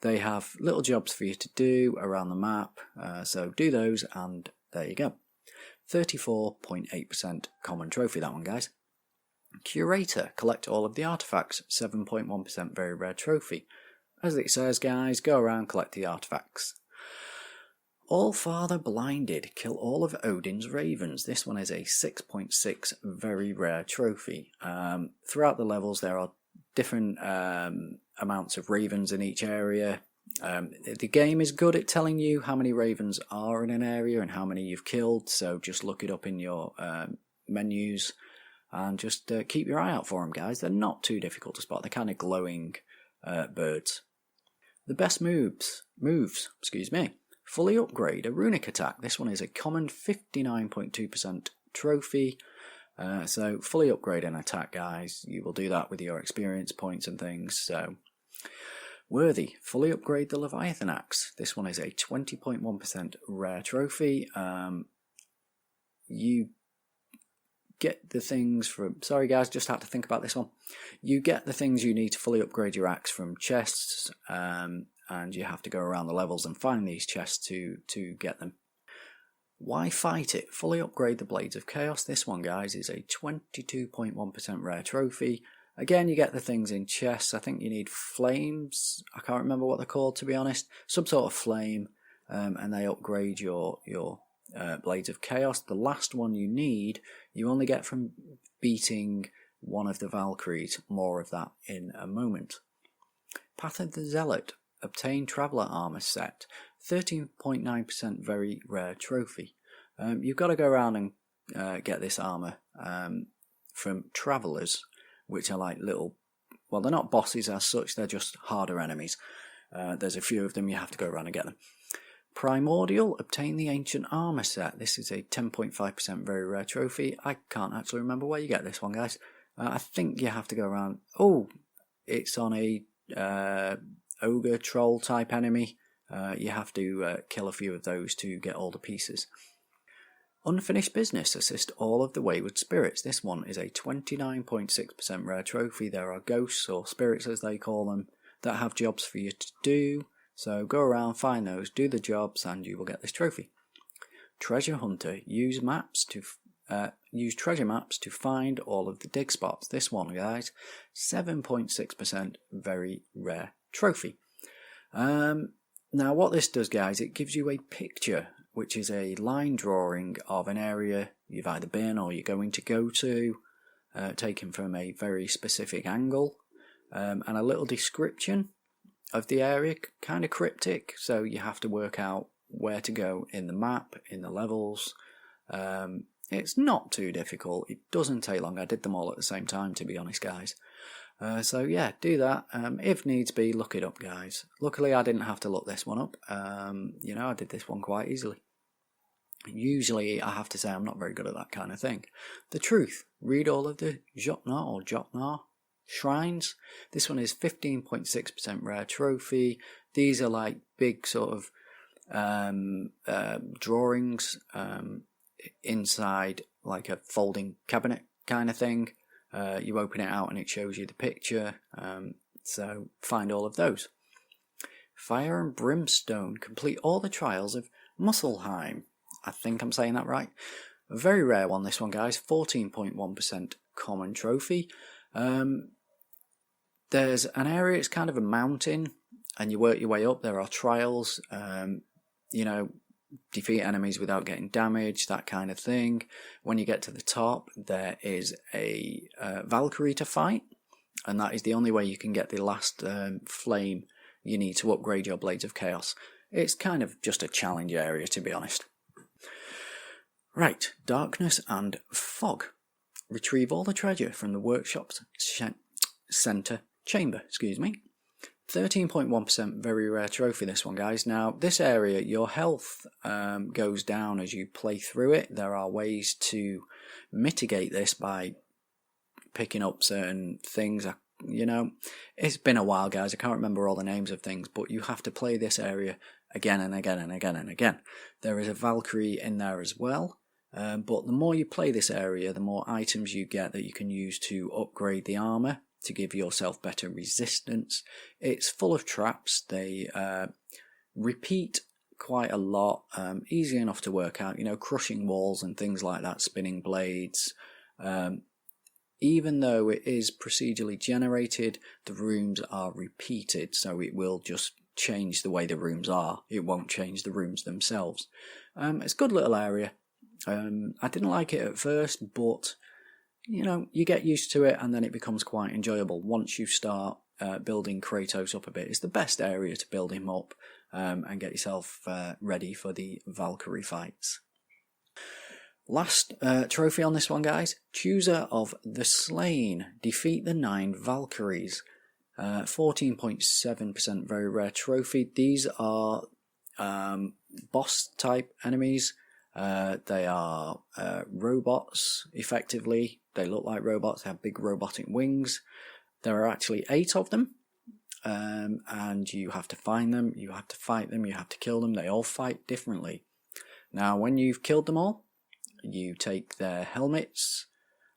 They have little jobs for you to do around the map, so do those and there you go. 34.8% common trophy, that one, guys. Curator, collect all of the artifacts. 7.1% very rare trophy. As it says, guys, go around, collect the artifacts. All Father Blinded, kill all of Odin's ravens. This one is a 6.6 very rare trophy. Throughout the levels there are different amounts of ravens in each area. The game is good at telling you how many ravens are in an area and how many you've killed, so just look it up in your menus and just keep your eye out for them, guys. They're not too difficult to spot. They're kind of glowing birds. The best moves, fully upgrade a runic attack. This one is a common 59.2% trophy. So fully upgrade an attack, guys. You will do that with your experience points and things. So worthy, fully upgrade the Leviathan axe. This one is a 20.1% rare trophy. You get the things from... Sorry guys, just had to think about this one. You get the things you need to fully upgrade your axe from chests, and you have to go around the levels and find these chests to get them. Why fight it? Fully upgrade the Blades of Chaos. This one, guys, is a 22.1% rare trophy. Again, you get the things in chests. I think you need flames. I can't remember what they're called, to be honest. Some sort of flame, and they upgrade your Blades of Chaos. The last one you need, you only get from beating one of the Valkyries. More of that in a moment. Path of the Zealot. Obtain Traveller Armour Set. 13.9% very rare trophy. You've got to go around and get this armour from Travellers, which are like little... Well, they're not bosses as such, they're just harder enemies. There's a few of them, you have to go around and get them. Primordial, obtain the Ancient Armour Set. This is a 10.5% very rare trophy. I can't actually remember where you get this one, guys. I think you have to go around... Oh, it's on a ogre troll type enemy. You have to kill a few of those to get all the pieces. Unfinished Business, assist all of the wayward spirits. This one is a 29.6% rare trophy. There are ghosts, or spirits as they call them, that have jobs for you to do. So go around, find those, do the jobs, and you will get this trophy. Treasure Hunter, use treasure maps to find all of the dig spots. This one, guys, 7.6% very rare trophy. Now what this does, guys, it gives you a picture, which is a line drawing of an area you've either been or you're going to go to, taken from a very specific angle, and a little description of the area, kind of cryptic, so you have to work out where to go in the map, in the levels. It's not too difficult, it doesn't take long. I did them all at the same time, to be honest, guys. So yeah, do that. If needs be, look it up, guys. Luckily I didn't have to look this one up. I did this one quite easily. Usually I have to say I'm not very good at that kind of thing. The Truth, read all of the Jotnar shrines. This one is 15.6% rare trophy. These are like big sort of drawings inside like a folding cabinet kind of thing. You open it out and it shows you the picture, so find all of those. Fire and Brimstone, complete all the trials of Muspelheim. I think I'm saying that right. A very rare one, this one, guys, 14.1% common trophy. There's an area, it's kind of a mountain, and you work your way up. There are trials, defeat enemies without getting damaged, that kind of thing. When you get to the top, there is a Valkyrie to fight, and that is the only way you can get the last flame you need to upgrade your Blades of Chaos. It's kind of just a challenge area, to be honest. Right, Darkness and Fog. Retrieve all the treasure from the workshop's centre chamber, 13.1% very rare trophy, this one, guys. Now, this area, your health goes down as you play through it. There are ways to mitigate this by picking up certain things. It's been a while, guys. I can't remember all the names of things, but you have to play this area again and again and again and again. There is a Valkyrie in there as well. But the more you play this area, the more items you get that you can use to upgrade the armour, to give yourself better resistance. It's full of traps. They repeat quite a lot. Easy enough to work out, crushing walls and things like that, spinning blades. Even though it is procedurally generated, the rooms are repeated, so it will just change the way the rooms are. It won't change the rooms themselves. It's a good little area. I didn't like it at first, but you get used to it, and then it becomes quite enjoyable once you start building Kratos up a bit is the best area to build him up and get yourself ready for the Valkyrie fights. Last trophy on this one, guys. Chooser of the Slain. Defeat the 9 Valkyries. 14.7% very rare trophy. These are boss type enemies. They are robots, effectively. They look like robots. They have big robotic wings. There are actually 8 of them. And you have to find them. You have to fight them. You have to kill them. They all fight differently. Now, when you've killed them all, you take their helmets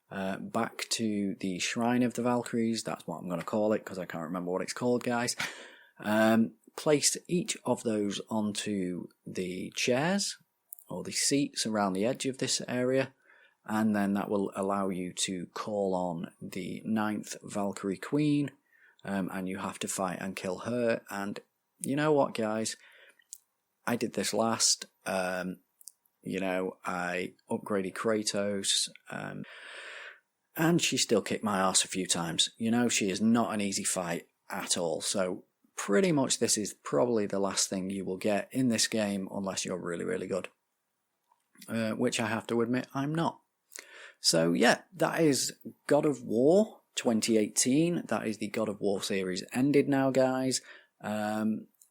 back to the Shrine of the Valkyries. That's what I'm going to call it because I can't remember what it's called, guys. Place each of those onto the chairs or the seats around the edge of this area, and then that will allow you to call on the 9th Valkyrie Queen, and you have to fight and kill her. And you know what, guys? I did this last. I upgraded Kratos, and she still kicked my ass a few times. She is not an easy fight at all. So pretty much this is probably the last thing you will get in this game unless you're really, really good. Which I have to admit I'm not. So yeah, that is God of War 2018. That is the God of War series ended now, guys.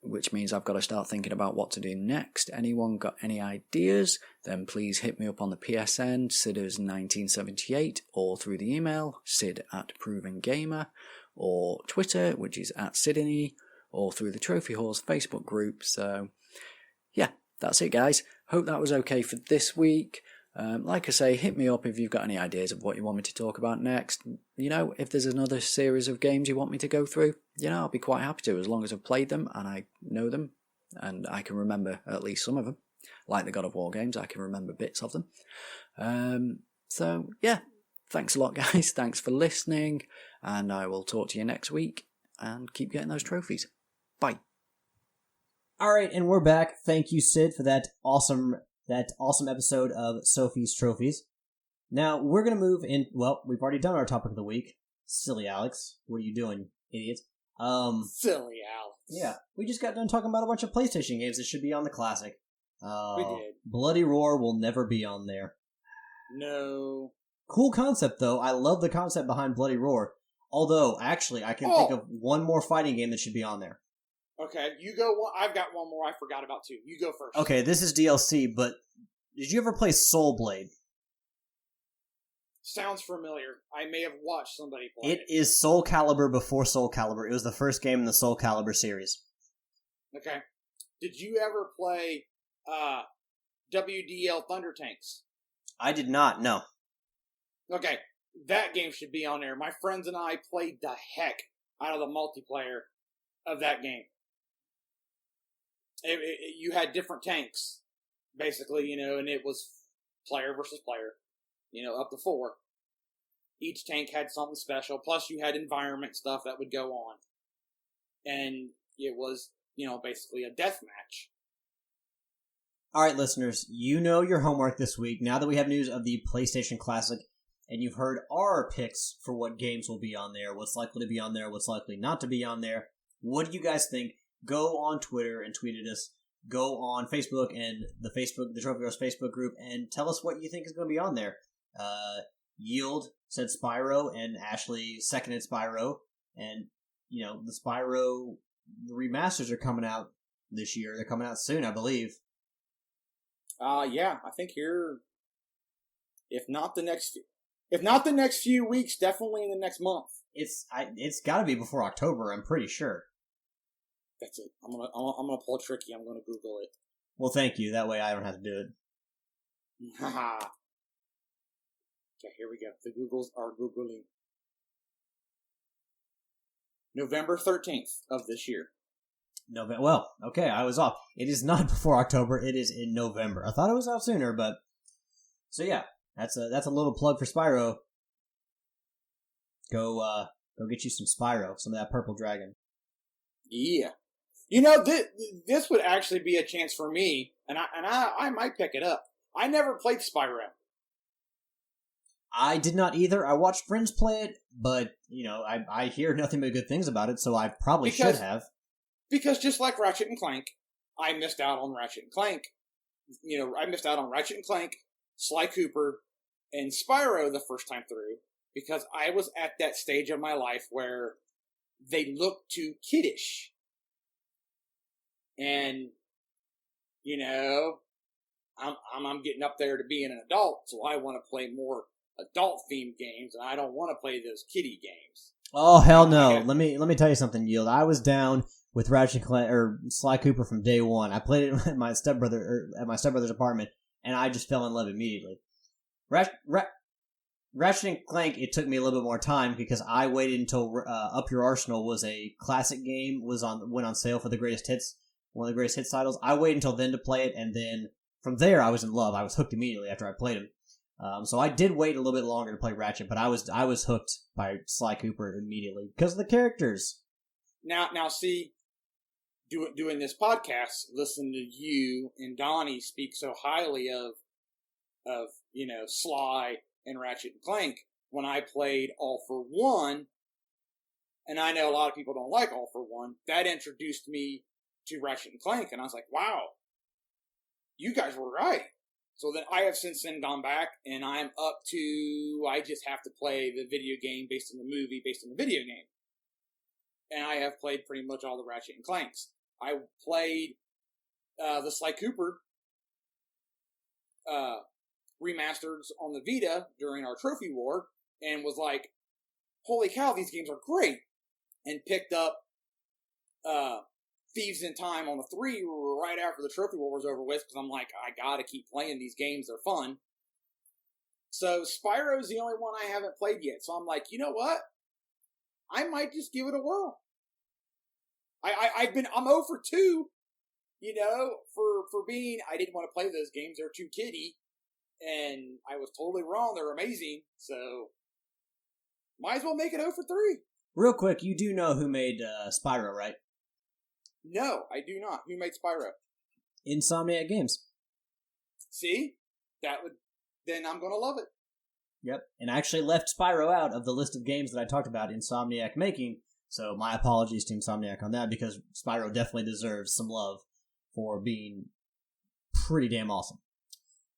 Which means I've got to start thinking about what to do next. Anyone got any ideas? Then please hit me up on the PSN, Sidders1978, or through the email, sid@provengamer, or Twitter, which is @Sidney, or through the Trophy Horse Facebook group. So, yeah, that's it, guys. Hope that was okay for this week. Like I say, hit me up if you've got any ideas of what you want me to talk about next. If there's another series of games you want me to go through, I'll be quite happy to, as long as I've played them and I know them and I can remember at least some of them. Like the God of War games, I can remember bits of them. So, yeah, thanks a lot, guys. Thanks for listening, and I will talk to you next week, and keep getting those trophies. Bye. All right, and we're back. Thank you, Sid, for that awesome episode of Sophie's Trophies. Now, we're going to move in. Well, we've already done our topic of the week. Silly Alex. What are you doing, idiot? Silly Alex. Yeah, we just got done talking about a bunch of PlayStation games that should be on the Classic. We did. Bloody Roar will never be on there. No. Cool concept, though. I love the concept behind Bloody Roar. Although, actually, I can think of one more fighting game that should be on there. Okay, you go. I've got one more I forgot about, too. You go first. Okay, this is DLC, but did you ever play Soul Blade? Sounds familiar. I may have watched somebody play it. It is Soul Calibur before Soul Calibur. It was the first game in the Soul Calibur series. Okay. Did you ever play WDL Thunder Tanks? I did not, no. Okay, that game should be on there. My friends and I played the heck out of the multiplayer of that game. You had different tanks, basically, and it was player versus player, up to 4. Each tank had something special, plus you had environment stuff that would go on. And it was, basically a death match. All right, listeners, you know your homework this week. Now that we have news of the PlayStation Classic, and you've heard our picks for what games will be on there, what's likely to be on there, what's likely not to be on there, what do you guys think? Go on Twitter and tweet at us. Go on Facebook and the Trophy Horse Facebook group, and tell us what you think is going to be on there. Yield said Spyro, and Ashley seconded Spyro, and the Spyro remasters are coming out this year. They're coming out soon, I believe. Yeah, I think here, if not the next few weeks, definitely in the next month. It's got to be before October. I'm pretty sure. That's it. I'm gonna pull tricky. I'm gonna Google it. Well, thank you. That way I don't have to do it. Haha. Okay, here we go. The Googles are Googling. November 13th of this year. November. Well, okay, I was off. It is not before October. It is in November. I thought it was out sooner, but so yeah, that's a little plug for Spyro. Go get you some Spyro, some of that purple dragon. Yeah. This would actually be a chance for me, and I might pick it up. I never played Spyro. I did not either. I watched friends play it, but, I hear nothing but good things about it, so I probably should have. Because just like Ratchet and Clank, I missed out on Ratchet and Clank. I missed out on Ratchet and Clank, Sly Cooper, and Spyro the first time through, because I was at that stage of my life where they looked too kiddish. And, I'm getting up there to being an adult, so I want to play more adult-themed games, and I don't want to play those kiddie games. Oh, hell no. Let me tell you something, Yield. I was down with Ratchet or Sly Cooper from day one. I played it at my stepbrother's apartment, and I just fell in love immediately. Ratchet and Clank, it took me a little bit more time because I waited until Up Your Arsenal was a classic game, went on sale for the greatest hits, one of the greatest hits titles. I waited until then to play it, and then from there I was in love. I was hooked immediately after I played him. So I did wait a little bit longer to play Ratchet, but I was hooked by Sly Cooper immediately because of the characters. Now, see, doing this podcast, listening to you and Donnie speak so highly of Sly and Ratchet and Clank when I played All for One, and I know a lot of people don't like All for One. That introduced me to Ratchet and Clank, and I was like, wow, you guys were right. So then I have since then gone back, and I'm up to, I just have to play the video game based on the movie, based on the video game. And I have played pretty much all the Ratchet and Clanks. I played the Sly Cooper remasters on the Vita during our trophy war, and was like, holy cow, these games are great. And picked up Thieves in Time on the 3 right after the trophy war was over with, because I'm like, I gotta keep playing these games, they're fun. So Spyro's the only one I haven't played yet, so I'm like, you know what? I might just give it a whirl. I'm 0 for 2, for being, I didn't want to play those games, they're too kiddie, and I was totally wrong, they're amazing, so might as well make it 0 for 3. Real quick, you do know who made Spyro, right? No, I do not. Who made Spyro? Insomniac Games. See? Then I'm gonna love it. Yep, and I actually left Spyro out of the list of games that I talked about Insomniac making, so my apologies to Insomniac on that, because Spyro definitely deserves some love for being pretty damn awesome.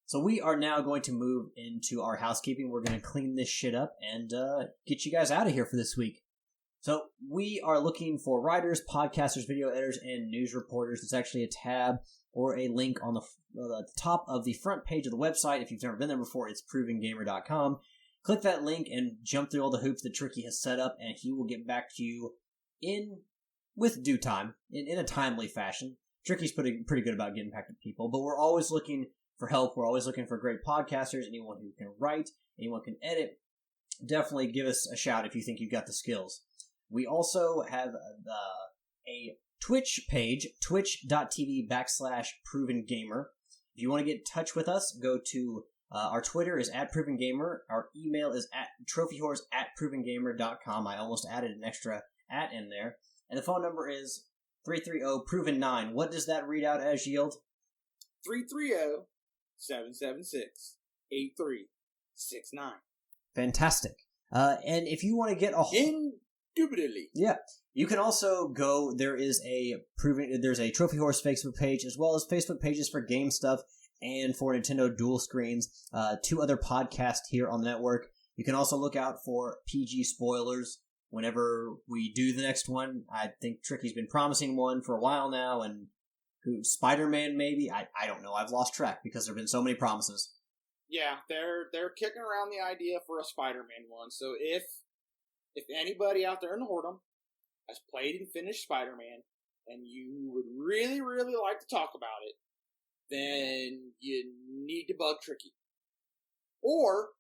So we are now going to move into our housekeeping. We're going to clean this shit up and get you guys out of here for this week. So we are looking for writers, podcasters, video editors, and news reporters. There's actually a tab or a link on the top of the front page of the website. If you've never been there before, it's provengamer.com. Click that link and jump through all the hoops that Tricky has set up, and he will get back to you with due time, in a timely fashion. Tricky's pretty good about getting back to people, but we're always looking for help. We're always looking for great podcasters, anyone who can write, anyone who can edit. Definitely give us a shout if you think you've got the skills. We also have a Twitch page, twitch.tv/provengamer. If you want to get in touch with us, go to our Twitter is @provengamer. Our email is trophyhorse@provengamer.com. I almost added an extra @ in there. And the phone number is 330-PROVEN9. What does that read out as, Yield? 330-776-8369. Fantastic. And if you want to get a Indubitably. Yeah. You can also go, there's a Trophy Horse Facebook page, as well as Facebook pages for game stuff and for Nintendo dual screens, 2 other podcasts here on the network. You can also look out for PG spoilers whenever we do the next one. I think Tricky's been promising one for a while now, and Spider-Man maybe? I don't know. I've lost track because there have been so many promises. Yeah, they're kicking around the idea for a Spider-Man one, so if anybody out there in the Whoredom has played and finished Spider-Man, and you would really, really like to talk about it, then you need to bug Tricky. Or,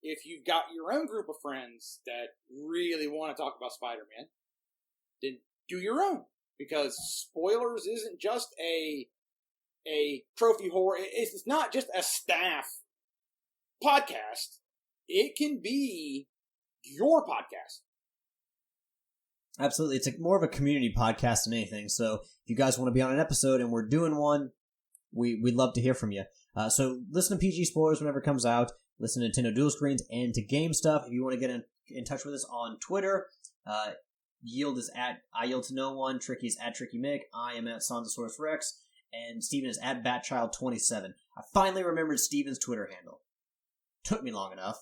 if you've got your own group of friends that really want to talk about Spider-Man, then do your own. Because spoilers isn't just a trophy horror, it's not just a staff podcast. It can be your podcast. Absolutely. It's more of a community podcast than anything. So if you guys want to be on an episode and we're doing one, we'd love to hear from you. So listen to PG Spoilers whenever it comes out. Listen to Nintendo Dual Screens and to Game Stuff. If you want to get in touch with us on Twitter, Yield is at IYieldToNoOne, Tricky is at Tricky Mick, I am at Sandosaurus Rex, and Steven is at BatChild27. I finally remembered Steven's Twitter handle. Took me long enough.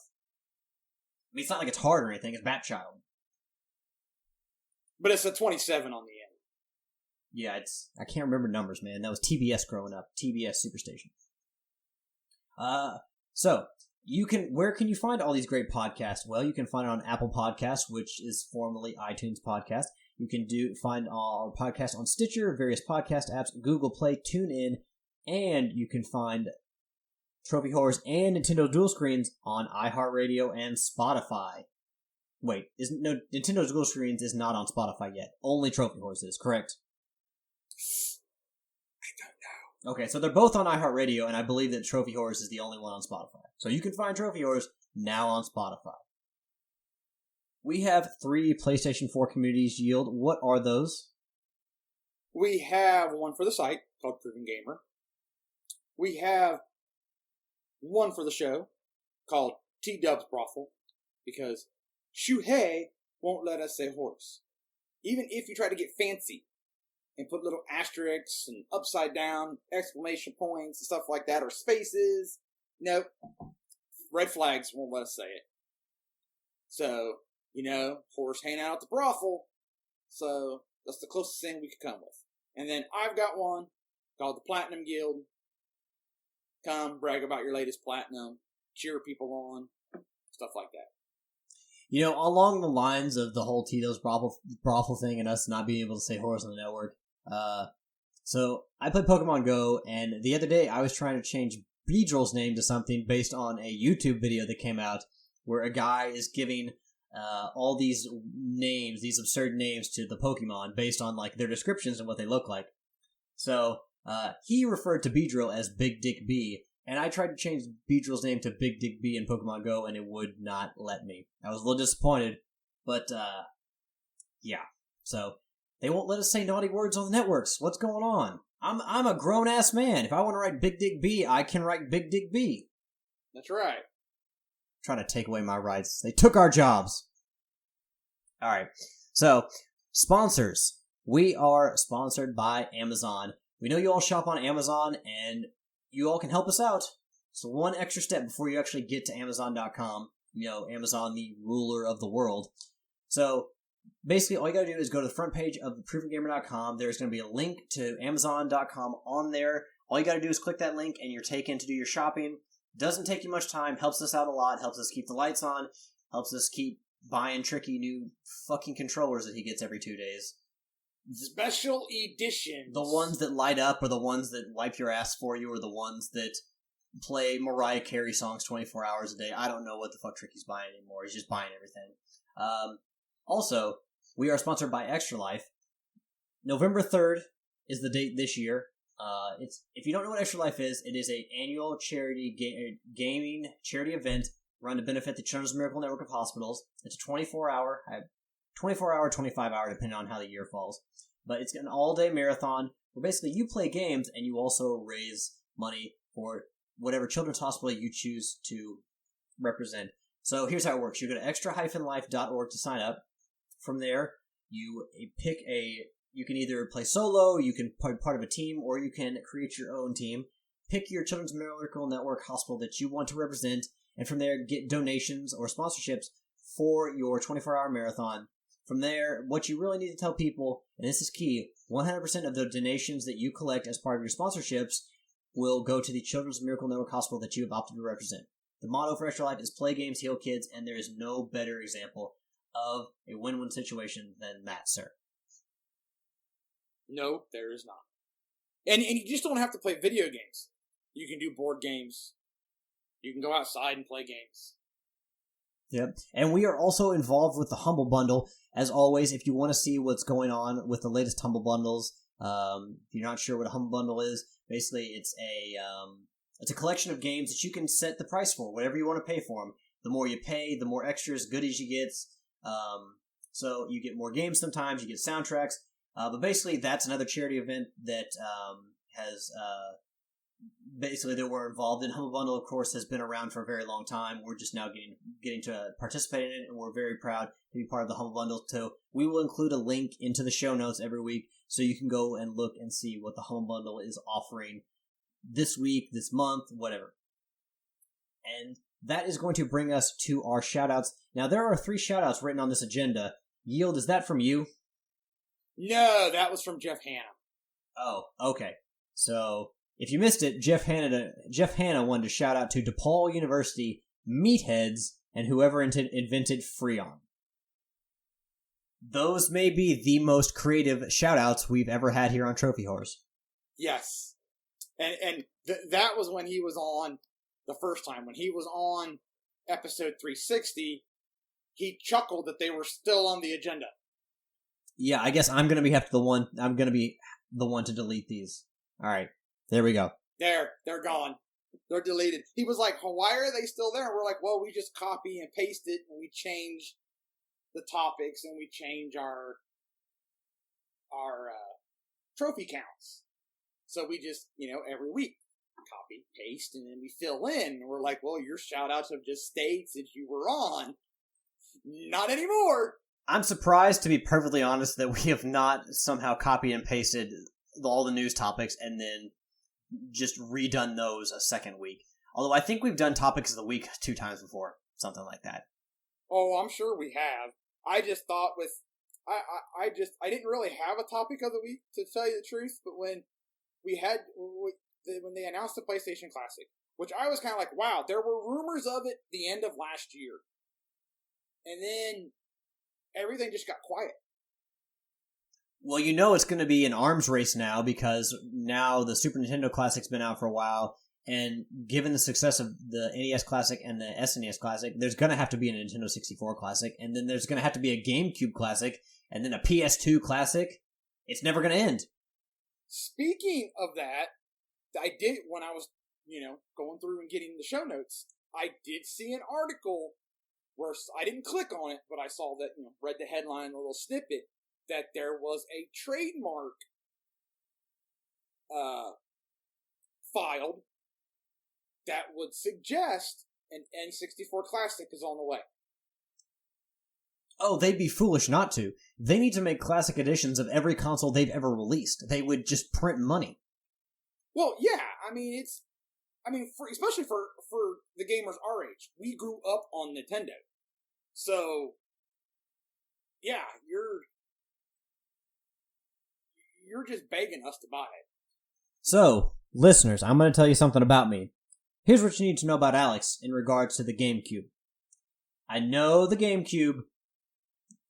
I mean, it's not like it's hard or anything, it's BatChild. But it's a 27 on the end. Yeah, I can't remember numbers, man. That was TBS growing up. TBS Superstation. So, where can you find all these great podcasts? Well, you can find it on Apple Podcasts, which is formerly iTunes Podcast. You can find our podcast on Stitcher, various podcast apps, Google Play, TuneIn, and you can find Trophy Horrors and Nintendo Dual Screens on iHeartRadio and Spotify. Wait, Nintendo Dual Screens is not on Spotify yet. Only Trophy Horrors is, correct? I don't know. Okay, so they're both on iHeartRadio, and I believe that Trophy Horrors is the only one on Spotify. So you can find Trophy Horrors now on Spotify. We have 3 PlayStation 4 communities, Yield. What are those? We have one for the site called Proven Gamer. We have one for the show called T-Dubs Brothel, because Shuhei won't let us say horse. Even if you try to get fancy and put little asterisks and upside down exclamation points and stuff like that, or spaces, nope. Red flags won't let us say it. So, horse hanging out at the brothel. So, that's the closest thing we could come with. And then I've got one called the Platinum Guild. Come brag about your latest platinum, cheer people on, stuff like that. Along the lines of the whole Tito's brothel thing and us not being able to say horse on the network, so I play Pokemon Go, and the other day I was trying to change Beedrill's name to something based on a YouTube video that came out where a guy is giving all these names, these absurd names to the Pokemon based on their descriptions and what they look like. So he referred to Beedrill as Big Dick B, and I tried to change Beedrill's name to Big Dick B in Pokemon Go, and it would not let me. I was a little disappointed, but yeah. So they won't let us say naughty words on the networks. What's going on? I'm a grown ass man. If I want to write Big Dick B, I can write Big Dick B. That's right. Trying to take away my rights. They took our jobs. All right. So sponsors. We are sponsored by Amazon. We know you all shop on Amazon, and you all can help us out. So one extra step before you actually get to Amazon.com. Amazon, the ruler of the world. So basically, all you gotta do is go to the front page of provengamer.com. There's gonna be a link to Amazon.com on there. All you gotta do is click that link, and you're taken to do your shopping. Doesn't take you much time. Helps us out a lot. Helps us keep the lights on. Helps us keep buying Tricky new fucking controllers that he gets every 2 days. Special editions. The ones that light up, or the ones that wipe your ass for you, or the ones that play Mariah Carey songs 24 hours a day. I don't know what the fuck Tricky's buying anymore. He's just buying everything. Also, we are sponsored by Extra Life. November 3rd is the date this year. If you don't know what Extra Life is, it is an annual gaming charity event run to benefit the Children's Miracle Network of Hospitals. It's a 24-hour, 25-hour, depending on how the year falls. But it's an all-day marathon where basically you play games and you also raise money for whatever children's hospital you choose to represent. So here's how it works. You go to extra-life.org to sign up. From there, you can either play solo, you can be part of a team, or you can create your own team. Pick your Children's Miracle Network hospital that you want to represent, and from there, get donations or sponsorships for your 24-hour marathon. From there, what you really need to tell people, and this is key, 100% of the donations that you collect as part of your sponsorships will go to the Children's Miracle Network hospital that you have opted to represent. The motto for Extra Life is play games, heal kids, and there is no better example of a win-win situation than that, sir. No, there is not. And you just don't have to play video games. You can do board games. You can go outside and play games. Yep. And we are also involved with the Humble Bundle. As always, if you want to see what's going on with the latest Humble Bundles, if you're not sure what a Humble Bundle is, basically it's a collection of games that you can set the price for, whatever you want to pay for them. The more you pay, the more extras, goodies you get. So you get more games sometimes, you get soundtracks. But basically, that's another charity event that has basically that were involved. And Humble Bundle, of course, has been around for a very long time. We're just now getting to participate in it, and we're very proud to be part of the Humble Bundle. So we will include a link into the show notes every week, so you can go and look and see what the Humble Bundle is offering this week, this month, whatever. And that is going to bring us to our shoutouts. Now, there are 3 shoutouts written on this agenda. Yield, is that from you? No, that was from Jeff Hanna. Oh, okay. So, if you missed it, Jeff Hanna wanted to shout out to DePaul University, Meatheads, and whoever invented Freon. Those may be the most creative shout-outs we've ever had here on Trophy Horse. Yes. And that was when he was on the first time. When he was on episode 360, he chuckled that they were still on the agenda. Yeah, I guess I'm gonna be the one to delete these. All right, there we go. They're gone. They're deleted. He was like, "Why are they still there?" And we're like, "Well, we just copy and paste it, and we change the topics, and we change our trophy counts. So we just, every week copy, paste, and then we fill in. And we're like, well, your shout-outs have just stayed since you were on. Not anymore." I'm surprised, to be perfectly honest, that we have not somehow copied and pasted all the news topics and then just redone those a second week. Although I think we've done topics of the week 2 times before, something like that. Oh, I'm sure we have. I just thought I didn't really have a topic of the week, to tell you the truth, but when they announced the PlayStation Classic, which I was kind of like, wow, there were rumors of it the end of last year. And then everything just got quiet. Well, it's going to be an arms race now, because now the Super Nintendo Classic's been out for a while, and given the success of the NES Classic and the SNES Classic, there's going to have to be a Nintendo 64 Classic, and then there's going to have to be a GameCube Classic, and then a PS2 Classic. It's never going to end. Speaking of that, I did, when I was, going through and getting the show notes, I did see an article where I didn't click on it, but I saw that, read the headline, a little snippet, that there was a trademark filed that would suggest an N64 Classic is on the way. Oh, they'd be foolish not to. They need to make classic editions of every console they've ever released. They would just print money. Well, yeah, especially for the gamers our age. We grew up on Nintendo. So, yeah, you're just begging us to buy it. So, listeners, I'm going to tell you something about me. Here's what you need to know about Alex in regards to the GameCube. I know the GameCube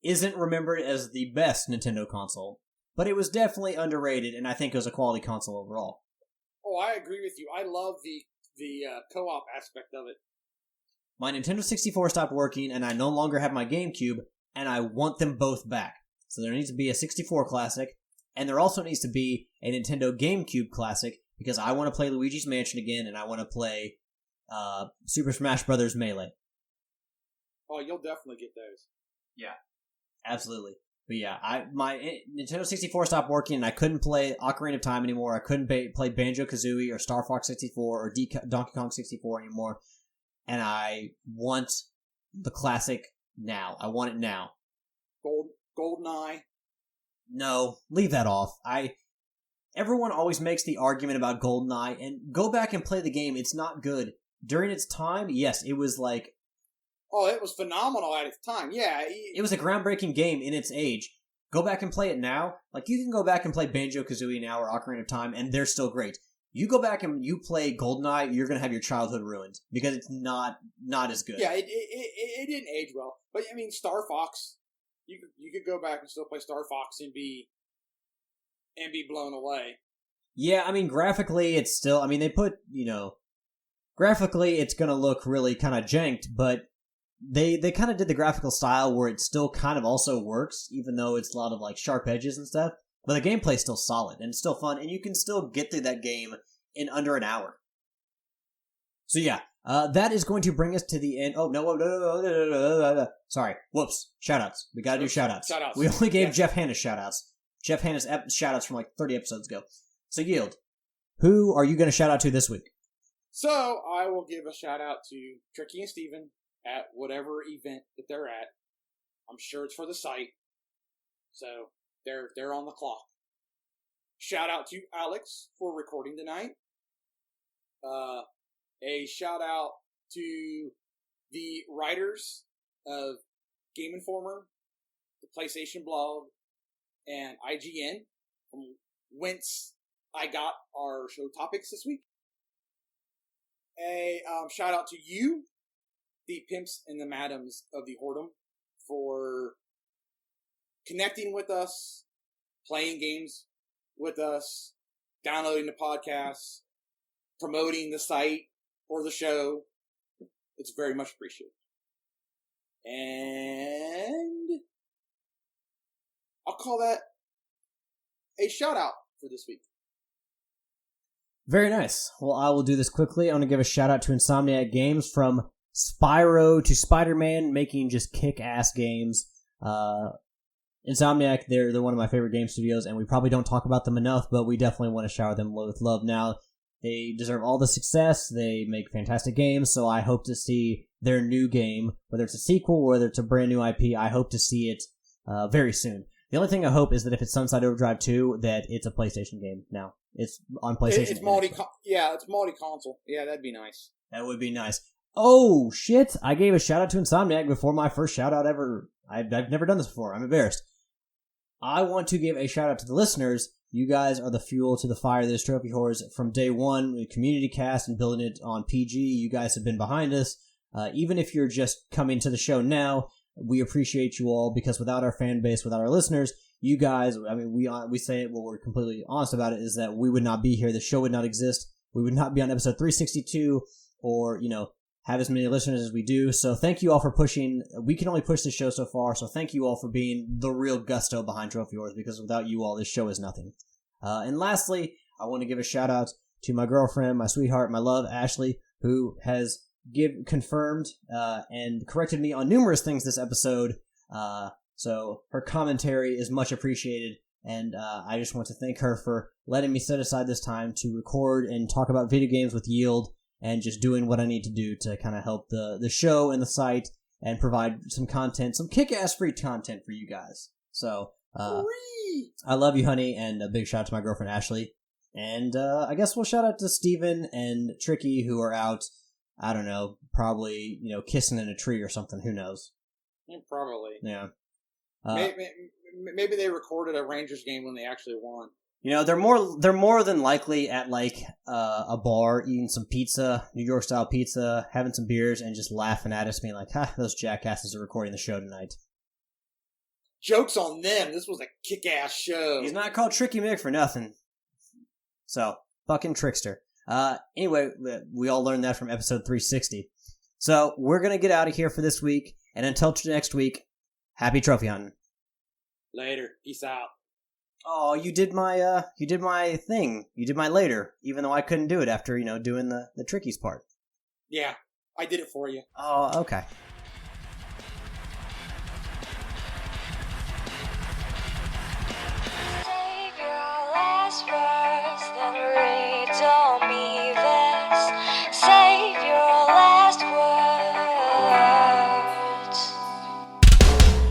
isn't remembered as the best Nintendo console, but it was definitely underrated, and I think it was a quality console overall. Oh, I agree with you. I love the co-op aspect of it. My Nintendo 64 stopped working, and I no longer have my GameCube, and I want them both back. So there needs to be a 64 Classic, and there also needs to be a Nintendo GameCube Classic, because I want to play Luigi's Mansion again, and I want to play Super Smash Bros. Melee. Oh, you'll definitely get those. Yeah, absolutely. But yeah, my Nintendo 64 stopped working, and I couldn't play Ocarina of Time anymore. I couldn't play Banjo-Kazooie or Star Fox 64 or Donkey Kong 64 anymore. And I want the classic now. I want it now. GoldenEye. No, leave that off. Everyone always makes the argument about GoldenEye, and go back and play the game. It's not good. During its time, yes, it was like... Oh, it was phenomenal at its time, yeah. It was a groundbreaking game in its age. Go back and play it now. Like, you can go back and play Banjo-Kazooie now or Ocarina of Time, and they're still great. You go back and you play GoldenEye, you're going to have your childhood ruined, because it's not as good. Yeah, it didn't age well. But, Star Fox, you could go back and still play Star Fox and be blown away. Yeah, graphically, it's still... they put, graphically, it's going to look really kind of janked, but they kind of did the graphical style where it still kind of also works, even though it's a lot of, sharp edges and stuff. But the gameplay's still solid, and it's still fun, and you can still get through that game in under an hour. So yeah, that is going to bring us to the end. Oh, no. Sorry. Whoops. Shoutouts. We gotta do shoutouts. We only gave Jeff Hanna shoutouts. Jeff Hanna's shoutouts from 30 episodes ago. So Yield, who are you going to shout out to this week? So I will give a shout out to Tricky and Steven at whatever event that they're at. I'm sure it's for the site. So they're on the clock. Shout out to Alex for recording tonight. A shout out to the writers of Game Informer, the PlayStation blog, and IGN, from whence I got our show topics this week. A shout out to you, the pimps and the madams of the whoredom, for connecting with us, playing games with us, downloading the podcasts, promoting the site or the show. It's very much appreciated. And I'll call that a shout out for this week. Very nice. Well, I will do this quickly. I want to give a shout out to Insomniac Games, from Spyro to Spider-Man, making just kick-ass games. Insomniac, they're one of my favorite game studios, and we probably don't talk about them enough, but we definitely want to shower them with love now. They deserve all the success. They make fantastic games, so I hope to see their new game, whether it's a sequel or whether it's a brand new IP, I hope to see it very soon. The only thing I hope is that if it's Sunset Overdrive 2, that it's a PlayStation game now. It's on PlayStation. It's multi-console. Yeah, that'd be nice. That would be nice. Oh, shit. I gave a shout-out to Insomniac before my first shout-out ever. I've never done this before. I'm embarrassed. I want to give a shout-out to the listeners. You guys are the fuel to the fire that is Trophy Whores from day one. The community cast and building it on PG. You guys have been behind us. Even if you're just coming to the show now, we appreciate you all, because without our fan base, without our listeners, you guys, I mean, we say it, well, we're completely honest about it, is that we would not be here. The show would not exist. We would not be on episode 362 or, have as many listeners as we do. So thank you all for pushing. We can only push the show so far, so thank you all for being the real gusto behind Trophy Wars, because without you all, this show is nothing. And lastly, I want to give a shout out to my girlfriend, my sweetheart, my love, Ashley, who has confirmed and corrected me on numerous things this episode. So her commentary is much appreciated, and I just want to thank her for letting me set aside this time to record and talk about video games with yield, and just doing what I need to do to kind of help the show and the site and provide some content, some kick-ass free content for you guys. So, I love you, honey, and a big shout out to my girlfriend, Ashley. And I guess we'll shout out to Steven and Tricky, who are out, I don't know, probably, kissing in a tree or something. Who knows? Yeah, probably. Yeah. Maybe they recorded a Rangers game when they actually won. They're more than likely at like a bar eating some pizza, New York style pizza, having some beers, and just laughing at us, being like, "Ha, those jackasses are recording the show tonight." Joke's on them. This was a kick-ass show. He's not called Tricky Mick for nothing. So, fucking trickster. Anyway, we all learned that from episode 360. So, we're gonna get out of here for this week, and until next week, happy trophy hunting. Later. Peace out. Oh, you did my thing. You did my later, even though I couldn't do it after, doing the trickies part. Yeah, I did it for you. Oh, okay. Save your last words, then read on me this. Save your last words.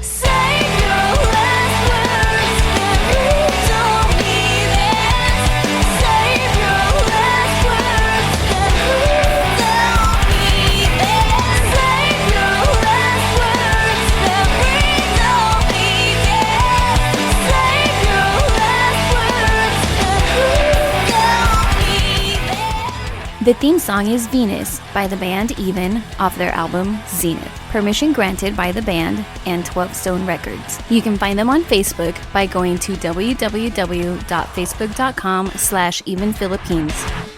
Save your last words, then read on me this. Save your last words, then read on me this. Save your last words, then read on me this. Save your last words, then read on me this. The theme song is Venus by the band Even off their album Zenith. Permission granted by the band and 12 Stone Records. You can find them on Facebook by going to www.facebook.com/evenphilippines.